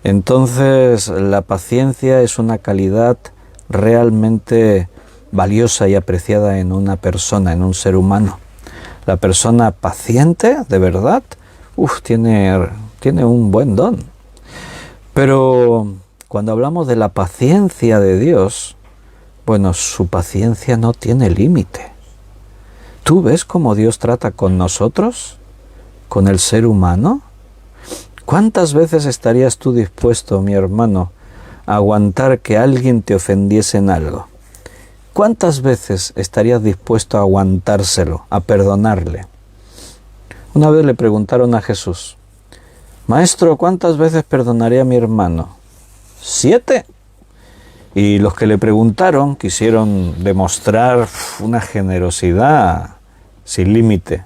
Entonces, la paciencia es una calidad realmente valiosa y apreciada en una persona, en un ser humano. La persona paciente, de verdad, tiene un buen don. Pero cuando hablamos de la paciencia de Dios, bueno, su paciencia no tiene límite. ¿Tú ves cómo Dios trata con nosotros? ¿Con el ser humano? ¿Cuántas veces estarías tú dispuesto, mi hermano, a aguantar que alguien te ofendiese en algo? ¿Cuántas veces estarías dispuesto a aguantárselo, a perdonarle? Una vez le preguntaron a Jesús: Maestro, ¿cuántas veces perdonaré a mi hermano? 7. Y los que le preguntaron quisieron demostrar una generosidad sin límite.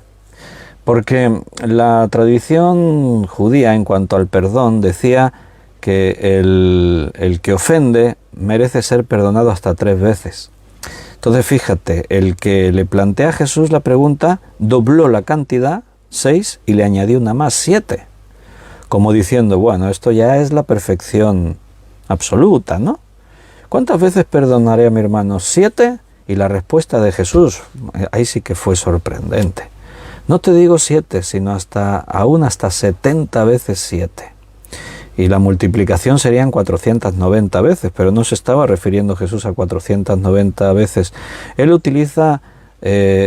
Porque la tradición judía en cuanto al perdón decía que el que ofende merece ser perdonado hasta 3 veces. Entonces fíjate, el que le plantea a Jesús la pregunta dobló la cantidad, 6, y le añadió una más, 7. Como diciendo: bueno, esto ya es la perfección absoluta, ¿no? ¿Cuántas veces perdonaré a mi hermano? 7. Y la respuesta de Jesús, ahí sí que fue sorprendente. No te digo 7, sino aún hasta 70 veces 7. Y la multiplicación serían 490 veces, pero no se estaba refiriendo Jesús a 490 veces. Él utiliza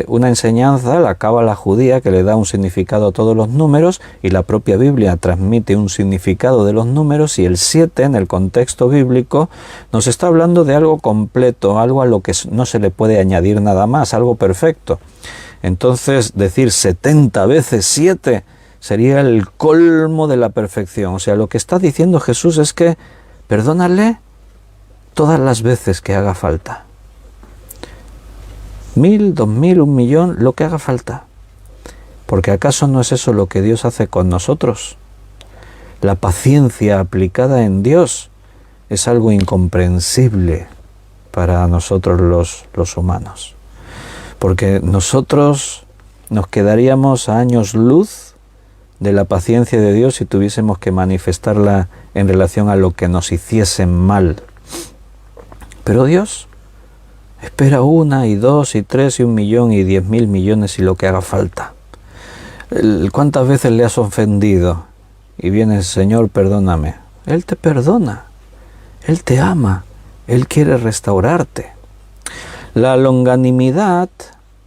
una enseñanza, la cábala judía, que le da un significado a todos los números, y la propia Biblia transmite un significado de los números, y el 7 en el contexto bíblico nos está hablando de algo completo, algo a lo que no se le puede añadir nada más, algo perfecto. Entonces decir 70 veces 7 sería el colmo de la perfección. O sea, lo que está diciendo Jesús es que perdónale todas las veces que haga falta. 1000, 2000, 1.000.000, lo que haga falta. Porque ¿acaso no es eso lo que Dios hace con nosotros? La paciencia aplicada en Dios es algo incomprensible para nosotros los humanos. Porque nosotros nos quedaríamos a años luz de la paciencia de Dios si tuviésemos que manifestarla en relación a lo que nos hiciesen mal. Pero Dios espera 1 y 2 y 3 y 1.000.000 y 10.000 millones y lo que haga falta. ¿Cuántas veces le has ofendido? Y vienes: Señor, perdóname. Él te perdona. Él te ama. Él quiere restaurarte. La longanimidad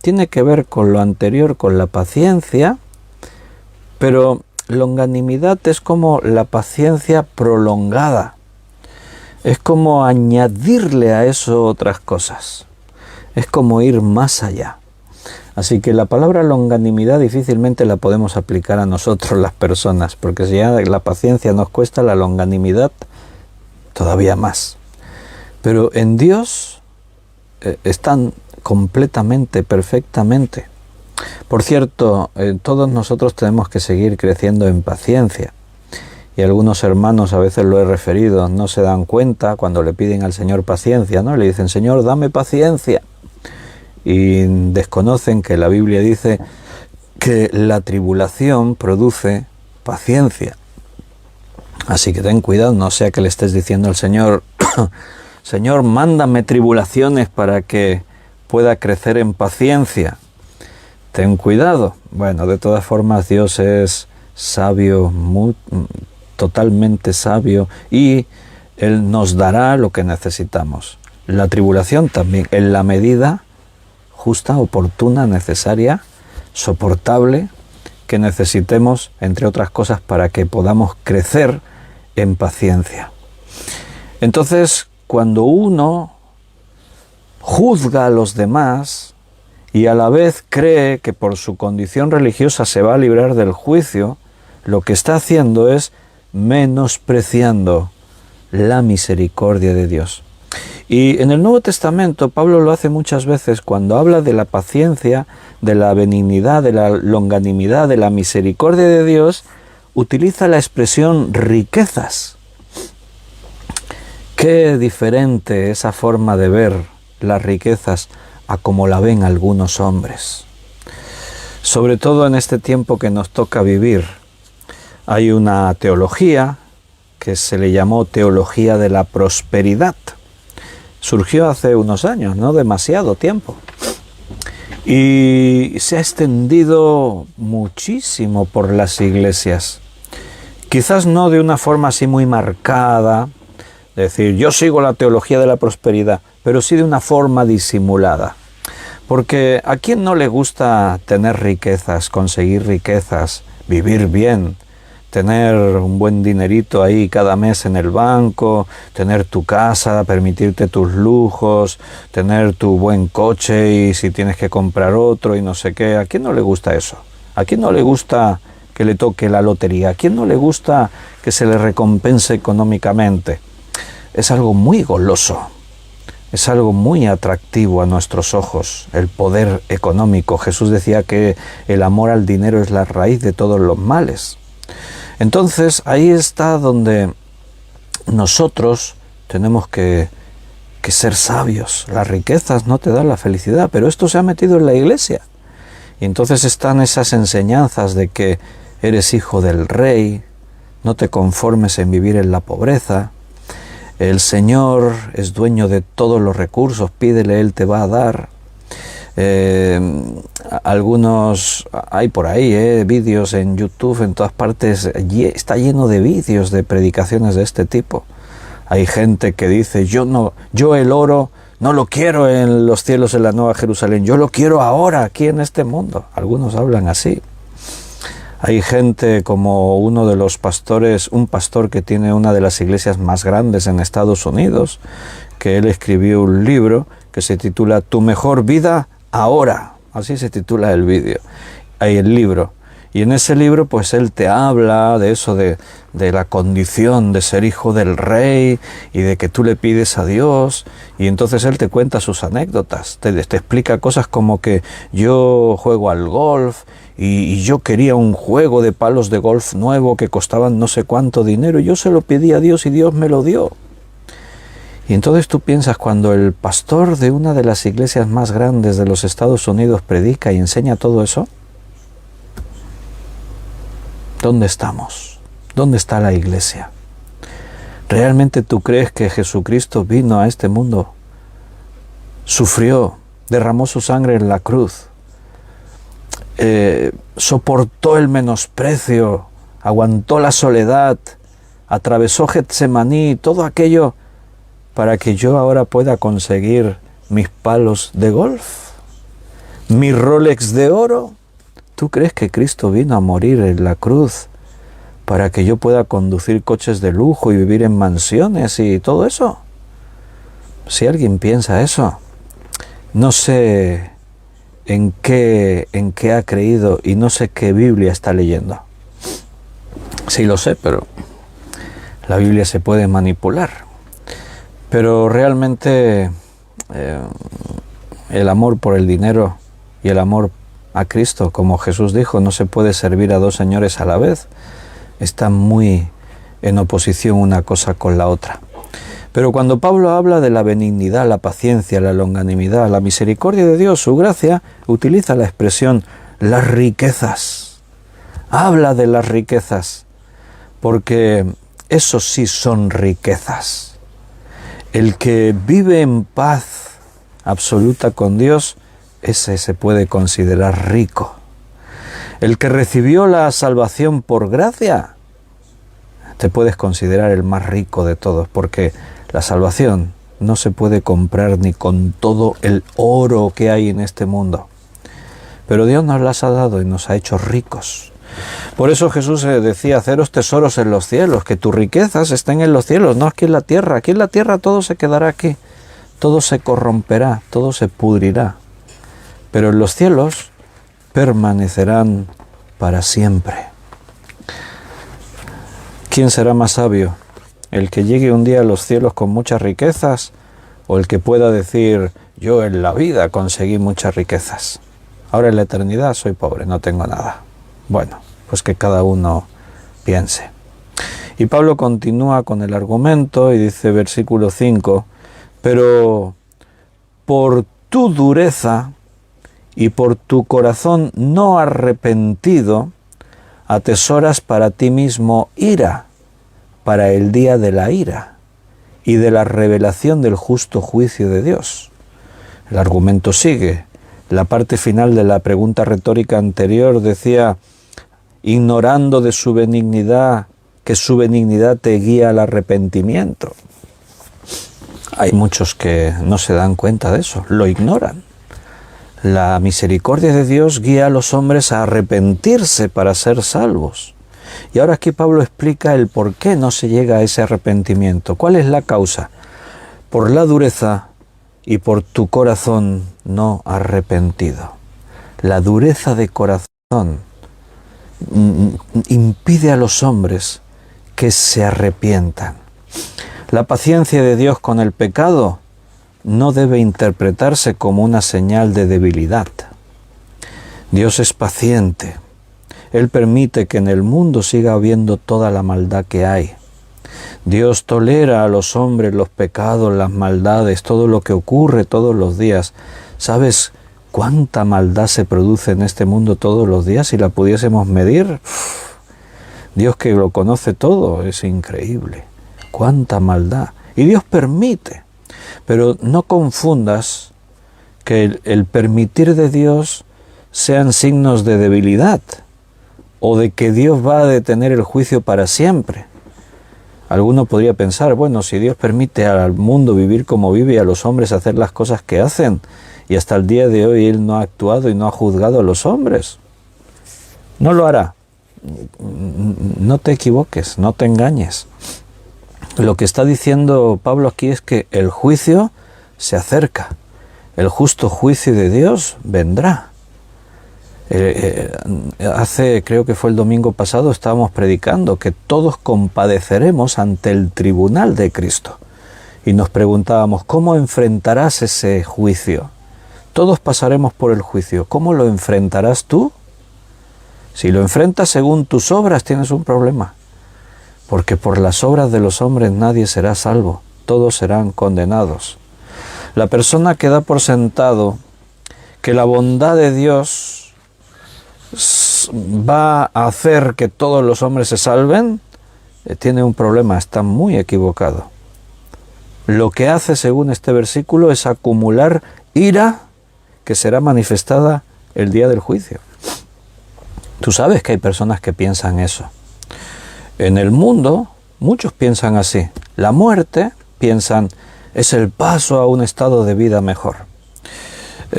tiene que ver con lo anterior, con la paciencia, Pero longanimidad es como la paciencia prolongada. Es como añadirle a eso otras cosas. Es como ir más allá. Así que la palabra longanimidad difícilmente la podemos aplicar a nosotros las personas, porque si ya la paciencia nos cuesta, la longanimidad todavía más. Pero en Dios están completamente, perfectamente. Por cierto, todos nosotros tenemos que seguir creciendo en paciencia. Y algunos hermanos, a veces lo he referido, no se dan cuenta cuando le piden al Señor paciencia, ¿no? Le dicen, Señor, dame paciencia. Y desconocen que la Biblia dice que la tribulación produce paciencia. Así que ten cuidado, no sea que le estés diciendo al Señor, Señor, mándame tribulaciones para que pueda crecer en paciencia. Ten cuidado. Bueno, de todas formas, Dios es sabio, totalmente sabio, y Él nos dará lo que necesitamos. La tribulación también, en la medida justa, oportuna, necesaria, soportable, que necesitemos, entre otras cosas, para que podamos crecer en paciencia. Entonces, cuando uno juzga a los demás y a la vez cree que por su condición religiosa se va a librar del juicio, lo que está haciendo es menospreciando la misericordia de Dios. Y en el Nuevo Testamento Pablo lo hace muchas veces cuando habla de la paciencia, de la benignidad, de la longanimidad, de la misericordia de Dios, utiliza la expresión riquezas. Qué diferente esa forma de ver las riquezas a como la ven algunos hombres. Sobre todo en este tiempo que nos toca vivir. Hay una teología que se le llamó teología de la prosperidad. Surgió hace unos años, no demasiado tiempo. Y se ha extendido muchísimo por las iglesias. Quizás no de una forma así muy marcada, decir, yo sigo la teología de la prosperidad, pero sí de una forma disimulada. Porque ¿a quién no le gusta tener riquezas, conseguir riquezas, vivir bien, tener un buen dinerito ahí cada mes en el banco, tener tu casa, permitirte tus lujos, tener tu buen coche y si tienes que comprar otro y no sé qué? ¿A quién no le gusta eso? ¿A quién no le gusta que le toque la lotería? ¿A quién no le gusta que se le recompense económicamente? Es algo muy goloso, es algo muy atractivo a nuestros ojos, el poder económico. Jesús decía que el amor al dinero es la raíz de todos los males. Entonces ahí está donde nosotros tenemos que ser sabios. Las riquezas no te dan la felicidad, pero esto se ha metido en la iglesia. Y entonces están esas enseñanzas de que eres hijo del rey, no te conformes en vivir en la pobreza, el Señor es dueño de todos los recursos, pídele, Él te va a dar. Algunos hay por ahí vídeos en YouTube, en todas partes, está lleno de vídeos de predicaciones de este tipo. Hay gente que dice, yo el oro no lo quiero en los cielos en la Nueva Jerusalén, yo lo quiero ahora, aquí en este mundo. Algunos hablan así. Hay gente como uno de los pastores, un pastor que tiene una de las iglesias más grandes en Estados Unidos, que él escribió un libro que se titula Tu mejor vida ahora. Así se titula el libro. Y en ese libro pues él te habla de eso, de la condición de ser hijo del rey y de que tú le pides a Dios, y entonces él te cuenta sus anécdotas, te explica cosas como que yo juego al golf y yo quería un juego de palos de golf nuevo que costaban no sé cuánto dinero, y yo se lo pedí a Dios y Dios me lo dio. Y entonces tú piensas, cuando el pastor de una de las iglesias más grandes de los Estados Unidos predica y enseña todo eso, ¿dónde estamos? ¿Dónde está la iglesia? ¿Realmente tú crees que Jesucristo vino a este mundo, sufrió, derramó su sangre en la cruz, soportó el menosprecio, aguantó la soledad, atravesó Getsemaní, todo aquello para que yo ahora pueda conseguir mis palos de golf, mi Rolex de oro? ¿Tú crees que Cristo vino a morir en la cruz para que yo pueda conducir coches de lujo y vivir en mansiones y todo eso? Si alguien piensa eso, no sé en qué ha creído y no sé qué Biblia está leyendo. Sí lo sé, pero la Biblia se puede manipular. Pero realmente el amor por el dinero y el amor a Cristo, como Jesús dijo, no se puede servir a dos señores a la vez. Están muy en oposición una cosa con la otra. Pero cuando Pablo habla de la benignidad, la paciencia, la longanimidad, la misericordia de Dios, su gracia, utiliza la expresión las riquezas. Habla de las riquezas, porque eso sí son riquezas. El que vive en paz absoluta con Dios, ese se puede considerar rico. El que recibió la salvación por gracia, te puedes considerar el más rico de todos, porque la salvación no se puede comprar ni con todo el oro que hay en este mundo. Pero Dios nos las ha dado y nos ha hecho ricos. Por eso Jesús decía, haceros tesoros en los cielos, que tus riquezas estén en los cielos, no aquí en la tierra. Aquí en la tierra todo se quedará aquí, todo se corromperá, todo se pudrirá. Pero en los cielos permanecerán para siempre. ¿Quién será más sabio? ¿El que llegue un día a los cielos con muchas riquezas o el que pueda decir, yo en la vida conseguí muchas riquezas, ahora en la eternidad soy pobre, no tengo nada? Bueno, pues que cada uno piense. Y Pablo continúa con el argumento y dice, versículo 5, pero por tu dureza y por tu corazón no arrepentido, atesoras para ti mismo ira, para el día de la ira y de la revelación del justo juicio de Dios. El argumento sigue. La parte final de la pregunta retórica anterior decía, ignorando de su benignidad, que su benignidad te guía al arrepentimiento. Hay muchos que no se dan cuenta de eso, lo ignoran. La misericordia de Dios guía a los hombres a arrepentirse para ser salvos. Y ahora aquí Pablo explica el por qué no se llega a ese arrepentimiento. ¿Cuál es la causa? Por la dureza y por tu corazón no arrepentido. La dureza de corazón impide a los hombres que se arrepientan. La paciencia de Dios con el pecado no debe interpretarse como una señal de debilidad. Dios es paciente. Él permite que en el mundo siga habiendo toda la maldad que hay. Dios tolera a los hombres los pecados, las maldades, todo lo que ocurre todos los días. ¿Sabes cuánta maldad se produce en este mundo todos los días? Si la pudiésemos medir, Dios que lo conoce todo, es increíble. Cuánta maldad. Y Dios permite. Pero no confundas que el permitir de Dios sean signos de debilidad o de que Dios va a detener el juicio para siempre. Alguno podría pensar, bueno, si Dios permite al mundo vivir como vive y a los hombres hacer las cosas que hacen, y hasta el día de hoy Él no ha actuado y no ha juzgado a los hombres, no lo hará. No te equivoques, no te engañes. Lo que está diciendo Pablo aquí es que el juicio se acerca. El justo juicio de Dios vendrá. Creo que fue el domingo pasado, estábamos predicando que todos compadeceremos ante el tribunal de Cristo. Y nos preguntábamos, ¿cómo enfrentarás ese juicio? Todos pasaremos por el juicio. ¿Cómo lo enfrentarás tú? Si lo enfrentas según tus obras, tienes un problema. Porque por las obras de los hombres nadie será salvo, todos serán condenados. La persona que da por sentado que la bondad de Dios va a hacer que todos los hombres se salven, tiene un problema, está muy equivocado. Lo que hace, según este versículo, es acumular ira que será manifestada el día del juicio. Tú sabes que hay personas que piensan eso. En el mundo, muchos piensan así. La muerte, piensan, es el paso a un estado de vida mejor.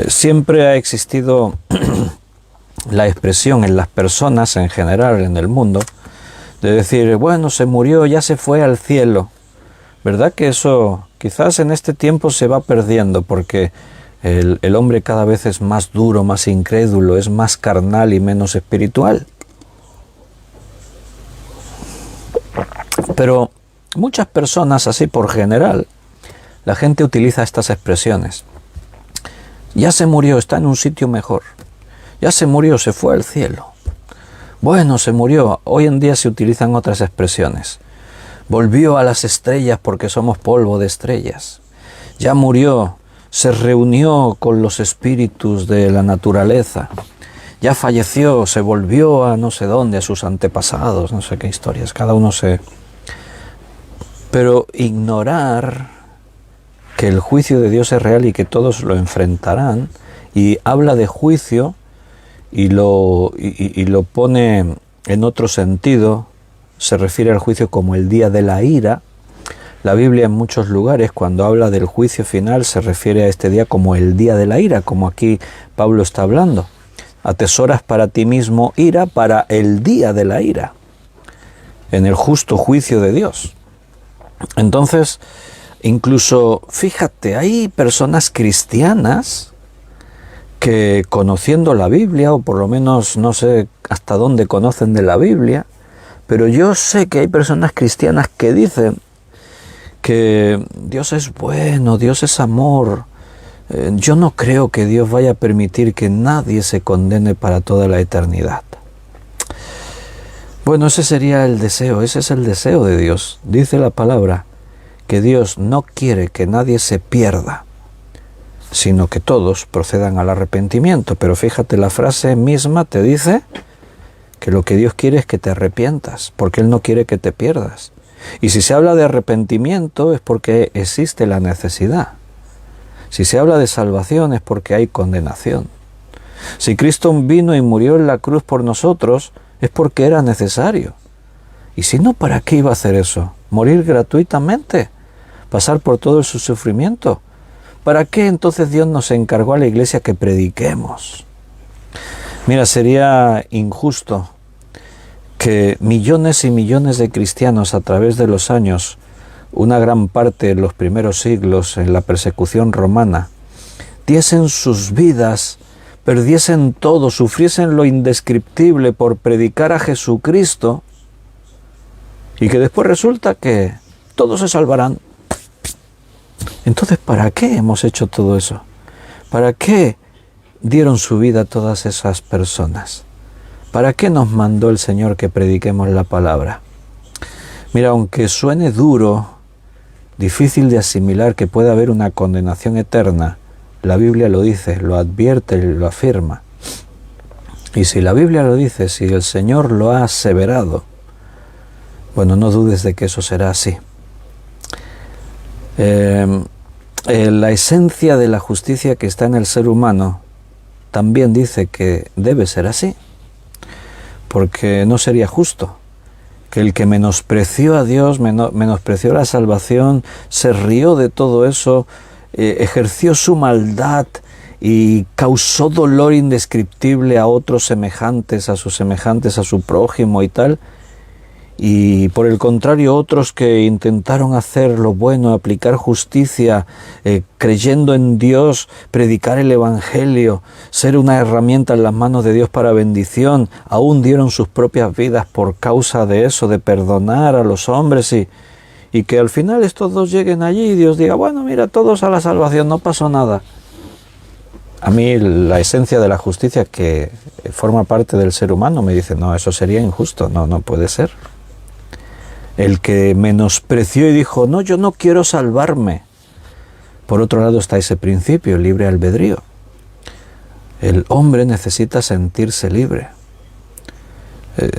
Siempre ha existido la expresión en las personas en general en el mundo de decir, bueno, se murió, ya se fue al cielo. ¿Verdad que eso quizás en este tiempo se va perdiendo porque el hombre cada vez es más duro, más incrédulo, es más carnal y menos espiritual? Pero muchas personas, así por general, la gente utiliza estas expresiones. Ya se murió, está en un sitio mejor. Ya se murió, se fue al cielo. Bueno, se murió. Hoy en día se utilizan otras expresiones. Volvió a las estrellas porque somos polvo de estrellas. Ya murió, se reunió con los espíritus de la naturaleza. Ya falleció, se volvió a no sé dónde, a sus antepasados, no sé qué historias, cada uno se... Pero ignorar que el juicio de Dios es real y que todos lo enfrentarán, y habla de juicio y lo pone en otro sentido, se refiere al juicio como el día de la ira. La Biblia en muchos lugares cuando habla del juicio final se refiere a este día como el día de la ira, como aquí Pablo está hablando. Atesoras para ti mismo ira para el día de la ira, en el justo juicio de Dios. Entonces, incluso, fíjate, hay personas cristianas que conociendo la Biblia, o por lo menos no sé hasta dónde conocen de la Biblia, pero yo sé que hay personas cristianas que dicen que Dios es bueno, Dios es amor. Yo no creo que Dios vaya a permitir que nadie se condene para toda la eternidad. Bueno, ese sería el deseo, ese es el deseo de Dios. Dice la palabra que Dios no quiere que nadie se pierda, sino que todos procedan al arrepentimiento. Pero fíjate, la frase misma te dice que lo que Dios quiere es que te arrepientas, porque Él no quiere que te pierdas. Y si se habla de arrepentimiento es porque existe la necesidad. Si se habla de salvación es porque hay condenación. Si Cristo vino y murió en la cruz por nosotros, es porque era necesario. Y si no, ¿para qué iba a hacer eso? ¿Morir gratuitamente? ¿Pasar por todo su sufrimiento? ¿Para qué entonces Dios nos encargó a la iglesia que prediquemos? Mira, sería injusto que millones y millones de cristianos a través de los años, una gran parte en los primeros siglos, en la persecución romana, diesen sus vidas, perdiesen todo, sufriesen lo indescriptible por predicar a Jesucristo, y que después resulta que todos se salvarán. Entonces, ¿para qué hemos hecho todo eso? ¿Para qué dieron su vida todas esas personas? ¿Para qué nos mandó el Señor que prediquemos la palabra? Mira, aunque suene duro, difícil de asimilar que pueda haber una condenación eterna, la Biblia lo dice, lo advierte y lo afirma. Y si la Biblia lo dice, si el Señor lo ha aseverado, bueno, no dudes de que eso será así. La esencia de la justicia que está en el ser humano también dice que debe ser así, porque no sería justo que el que menospreció a Dios, menospreció la salvación, se rió de todo eso, ejerció su maldad y causó dolor indescriptible a otros semejantes, a su prójimo y tal, y por el contrario otros que intentaron hacer lo bueno, aplicar justicia, creyendo en Dios, predicar el Evangelio, ser una herramienta en las manos de Dios para bendición, aún dieron sus propias vidas por causa de eso, de perdonar a los hombres, y que al final estos dos lleguen allí y Dios diga, bueno, mira, todos a la salvación, no pasó nada. A mí la esencia de la justicia que forma parte del ser humano me dice, no, eso sería injusto, no puede ser. El que menospreció y dijo, no, yo no quiero salvarme. Por otro lado está ese principio, libre albedrío. El hombre necesita sentirse libre.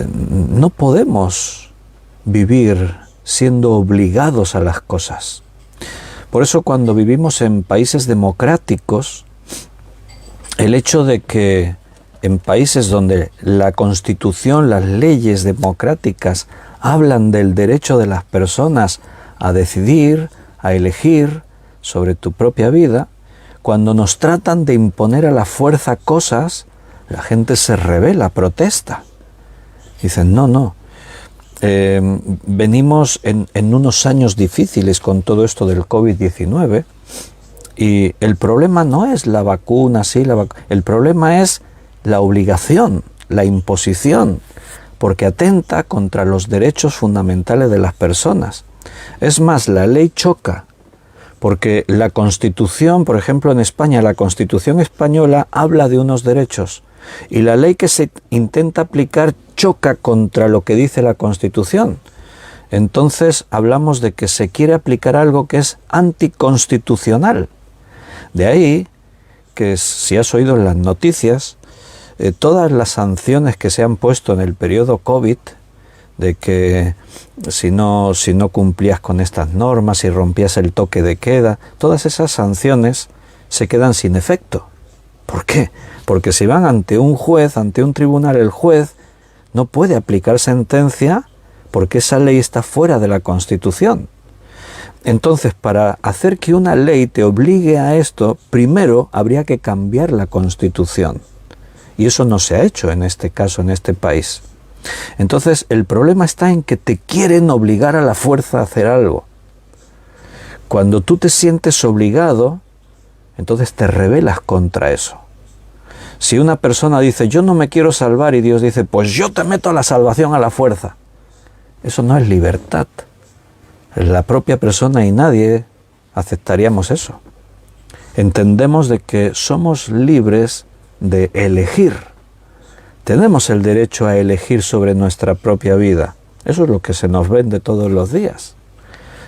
No podemos vivir siendo obligados a las cosas. Por eso cuando vivimos en países democráticos, el hecho de que en países donde la Constitución, las leyes democráticas hablan del derecho de las personas a decidir, a elegir sobre tu propia vida, cuando nos tratan de imponer a la fuerza cosas, La gente se rebela, protesta. Dicen, no. Venimos en unos años difíciles con todo esto del COVID-19 y el problema no es la vacuna, el problema es la obligación, la imposición, porque atenta contra los derechos fundamentales de las personas. Es más, la ley choca, porque la Constitución, por ejemplo en España, la Constitución española habla de unos derechos y la ley que se intenta aplicar choca contra lo que dice la Constitución. Entonces hablamos de que se quiere aplicar algo que es anticonstitucional. De ahí que, si has oído en las noticias, todas las sanciones que se han puesto en el periodo COVID, de que si no cumplías con estas normas, si rompías el toque de queda, todas esas sanciones se quedan sin efecto. ¿Por qué? Porque si van ante un juez, ante un tribunal, el juez no puede aplicar sentencia porque esa ley está fuera de la Constitución. Entonces, para hacer que una ley te obligue a esto, primero habría que cambiar la Constitución. Y eso no se ha hecho en este caso, en este país. Entonces, el problema está en que te quieren obligar a la fuerza a hacer algo. Cuando tú te sientes obligado, entonces te rebelas contra eso. Si una persona dice, yo no me quiero salvar, y Dios dice, pues yo te meto a la salvación a la fuerza, eso no es libertad. La propia persona y nadie aceptaríamos eso. Entendemos de que somos libres de elegir. Tenemos el derecho a elegir sobre nuestra propia vida. Eso es lo que se nos vende todos los días.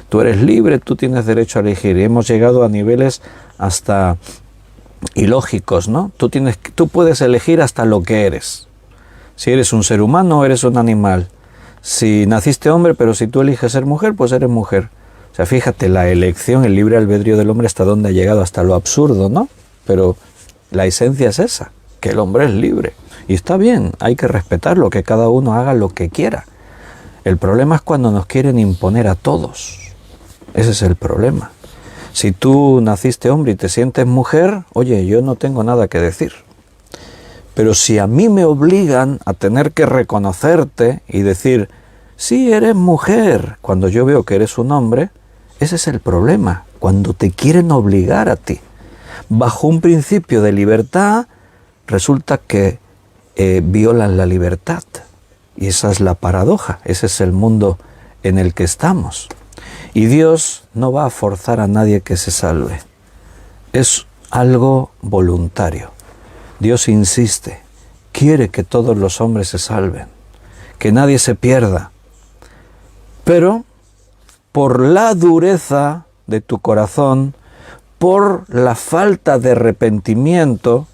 Tú eres libre, tú tienes derecho a elegir. Y hemos llegado a niveles hasta ilógicos, ¿no? Tú puedes elegir hasta lo que eres. Si eres un ser humano o eres un animal. Si naciste hombre, pero si tú eliges ser mujer, pues eres mujer. O sea, fíjate, la elección, el libre albedrío del hombre hasta dónde ha llegado, hasta lo absurdo, ¿no? Pero la esencia es esa, que el hombre es libre. Y está bien, hay que respetarlo, que cada uno haga lo que quiera. El problema es cuando nos quieren imponer a todos. Ese es el problema. Si tú naciste hombre y te sientes mujer, oye, yo no tengo nada que decir. Pero si a mí me obligan a tener que reconocerte y decir, sí, eres mujer, cuando yo veo que eres un hombre, ese es el problema, cuando te quieren obligar a ti. Bajo un principio de libertad, resulta que violan la libertad. Y esa es la paradoja, ese es el mundo en el que estamos. Y Dios no va a forzar a nadie que se salve. Es algo voluntario. Dios insiste, quiere que todos los hombres se salven, que nadie se pierda. Pero por la dureza de tu corazón, por la falta de arrepentimiento,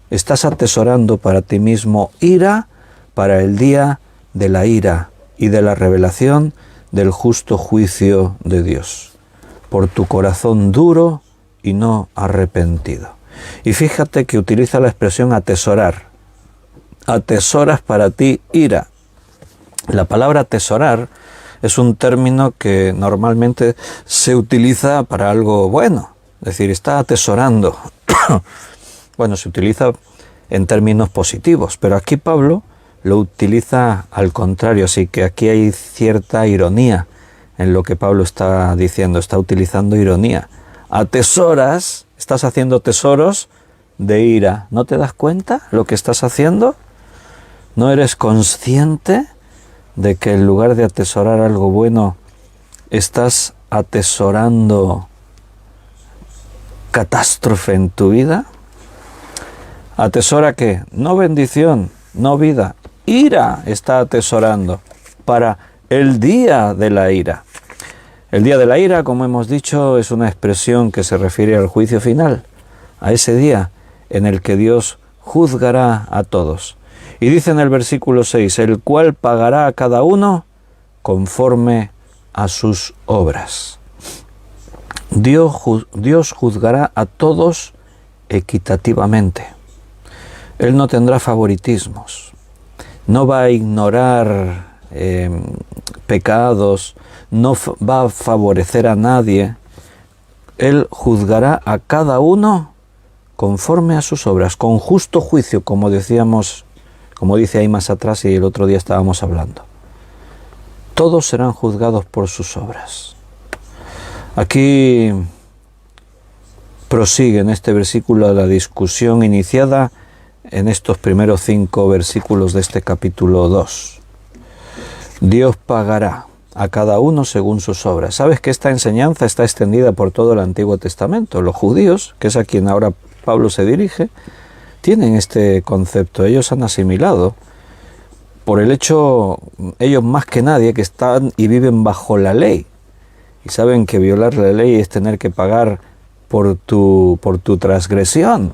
estás atesorando para ti mismo ira para el día de la ira y de la revelación del justo juicio de Dios, por tu corazón duro y no arrepentido. Y fíjate que utiliza la expresión atesorar. Atesoras para ti ira. La palabra atesorar es un término que normalmente se utiliza para algo bueno. Es decir, está atesorando. Bueno, se utiliza en términos positivos, pero aquí Pablo lo utiliza al contrario, así que aquí hay cierta ironía en lo que Pablo está diciendo, está utilizando ironía. Atesoras, estás haciendo tesoros de ira. ¿No te das cuenta lo que estás haciendo? ¿No eres consciente de que en lugar de atesorar algo bueno, estás atesorando catástrofe en tu vida? ¿Atesora qué? No bendición, no vida. Ira está atesorando para el día de la ira. El día de la ira, como hemos dicho, es una expresión que se refiere al juicio final, a ese día en el que Dios juzgará a todos. Y dice en el versículo 6, el cual pagará a cada uno conforme a sus obras. Dios juzgará a todos equitativamente. Él no tendrá favoritismos, no va a ignorar pecados, no va a favorecer a nadie. Él juzgará a cada uno conforme a sus obras, con justo juicio, como decíamos, como dice ahí más atrás y el otro día estábamos hablando. Todos serán juzgados por sus obras. Aquí prosigue en este versículo la discusión iniciada en estos primeros 5 versículos de este capítulo 2. Dios pagará a cada uno según sus obras. ¿Sabes que esta enseñanza está extendida por todo el Antiguo Testamento? Los judíos, que es a quien ahora Pablo se dirige, tienen este concepto. Ellos han asimilado, por el hecho, ellos más que nadie, que están y viven bajo la ley. Y saben que violar la ley es tener que pagar por tu transgresión.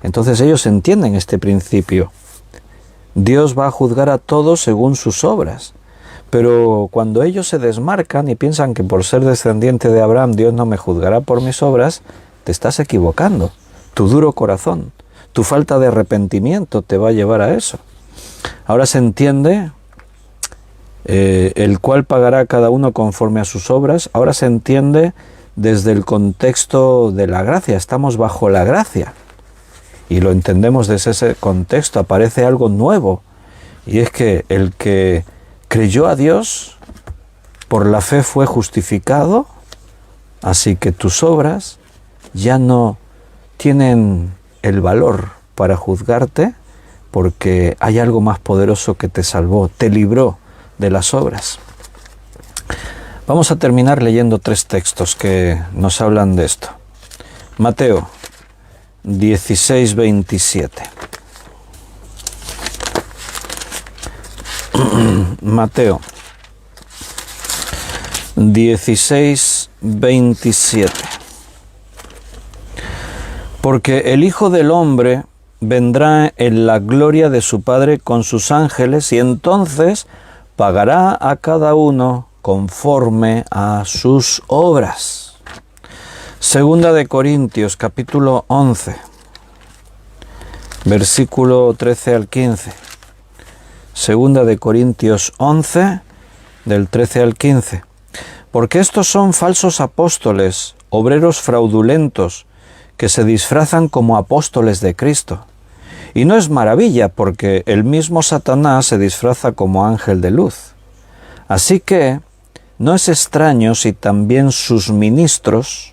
Entonces ellos entienden este principio. Dios va a juzgar a todos según sus obras. Pero cuando ellos se desmarcan y piensan que por ser descendiente de Abraham Dios no me juzgará por mis obras, te estás equivocando. Tu duro corazón, tu falta de arrepentimiento te va a llevar a eso. Ahora se entiende el cual pagará a cada uno conforme a sus obras. Ahora se entiende desde el contexto de la gracia. Estamos bajo la gracia. Y lo entendemos desde ese contexto. Aparece algo nuevo. Y es que el que creyó a Dios, por la fe fue justificado, así que tus obras ya no tienen el valor para juzgarte, porque hay algo más poderoso que te salvó, te libró de las obras. Vamos a terminar leyendo 3 textos que nos hablan de esto. Mateo 16:27. Mateo 16:27. Porque el Hijo del Hombre vendrá en la gloria de su Padre con sus ángeles, y entonces pagará a cada uno conforme a sus obras. Segunda de Corintios, capítulo 11, versículo 13 al 15. Segunda de Corintios 11, del 13 al 15. Porque estos son falsos apóstoles, obreros fraudulentos, que se disfrazan como apóstoles de Cristo. Y no es maravilla, porque el mismo Satanás se disfraza como ángel de luz. Así que no es extraño si también sus ministros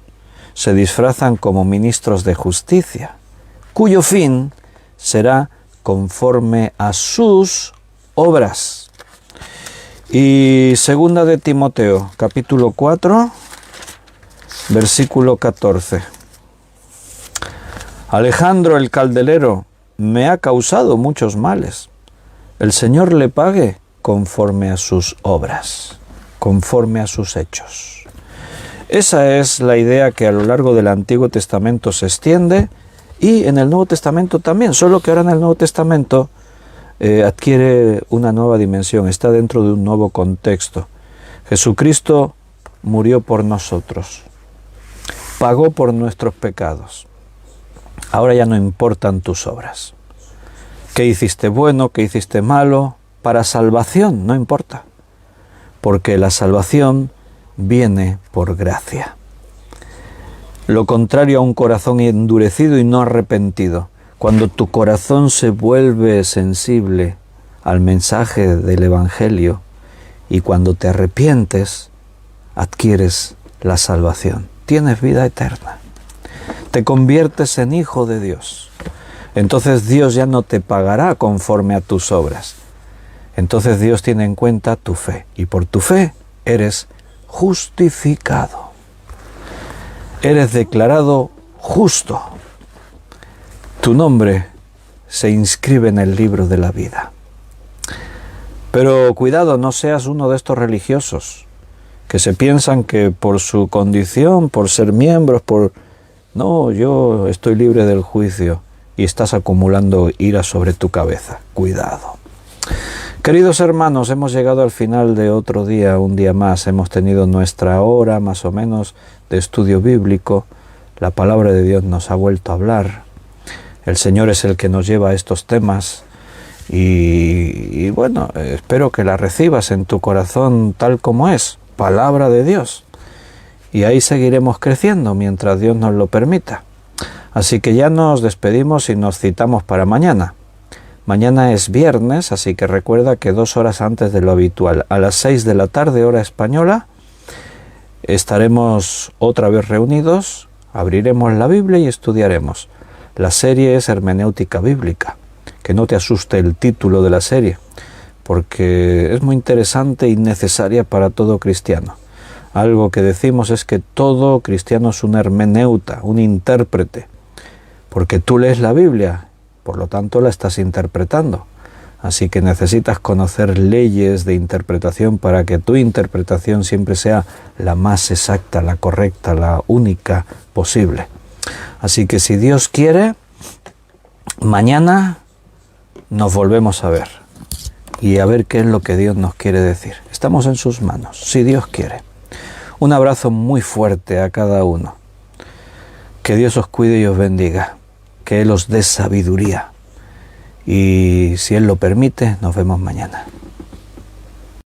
se disfrazan como ministros de justicia, cuyo fin será conforme a sus obras. Y segunda de Timoteo, capítulo 4, versículo 14. Alejandro el caldelero me ha causado muchos males. El Señor le pague conforme a sus obras, conforme a sus hechos. Esa es la idea que a lo largo del Antiguo Testamento se extiende, y en el Nuevo Testamento también, solo que ahora en el Nuevo Testamento adquiere una nueva dimensión, está dentro de un nuevo contexto. Jesucristo murió por nosotros, pagó por nuestros pecados. Ahora ya no importan tus obras. ¿Qué hiciste bueno? ¿Qué hiciste malo? Para salvación no importa, porque la salvación viene por gracia. Lo contrario a un corazón endurecido y no arrepentido. Cuando tu corazón se vuelve sensible al mensaje del Evangelio y cuando te arrepientes, adquieres la salvación. Tienes vida eterna. Te conviertes en hijo de Dios. Entonces Dios ya no te pagará conforme a tus obras. Entonces Dios tiene en cuenta tu fe, y por tu fe eres justificado. Eres declarado justo. Tu nombre se inscribe en el libro de la vida. Pero cuidado, no seas uno de estos religiosos que se piensan que por su condición, por ser miembros, No, yo estoy libre del juicio, y estás acumulando ira sobre tu cabeza. Cuidado. Queridos hermanos, hemos llegado al final de otro día, un día más. Hemos tenido nuestra hora, más o menos, de estudio bíblico. La palabra de Dios nos ha vuelto a hablar. El Señor es el que nos lleva a estos temas. Y bueno, espero que la recibas en tu corazón tal como es. Palabra de Dios. Y ahí seguiremos creciendo mientras Dios nos lo permita. Así que ya nos despedimos y nos citamos para mañana. Mañana es viernes, así que recuerda que 2 horas antes de lo habitual, a las 6 de la tarde, hora española, estaremos otra vez reunidos, abriremos la Biblia y estudiaremos. La serie es Hermenéutica Bíblica. Que no te asuste el título de la serie, porque es muy interesante y necesaria para todo cristiano. Algo que decimos es que todo cristiano es un hermeneuta, un intérprete, porque tú lees la Biblia, por lo tanto la estás interpretando. Así que necesitas conocer leyes de interpretación para que tu interpretación siempre sea la más exacta, la correcta, la única posible. Así que si Dios quiere, mañana nos volvemos a ver y a ver qué es lo que Dios nos quiere decir. Estamos en sus manos, si Dios quiere. Un abrazo muy fuerte a cada uno. Que Dios os cuide y os bendiga. Que Él os dé sabiduría. Y si Él lo permite, nos vemos mañana.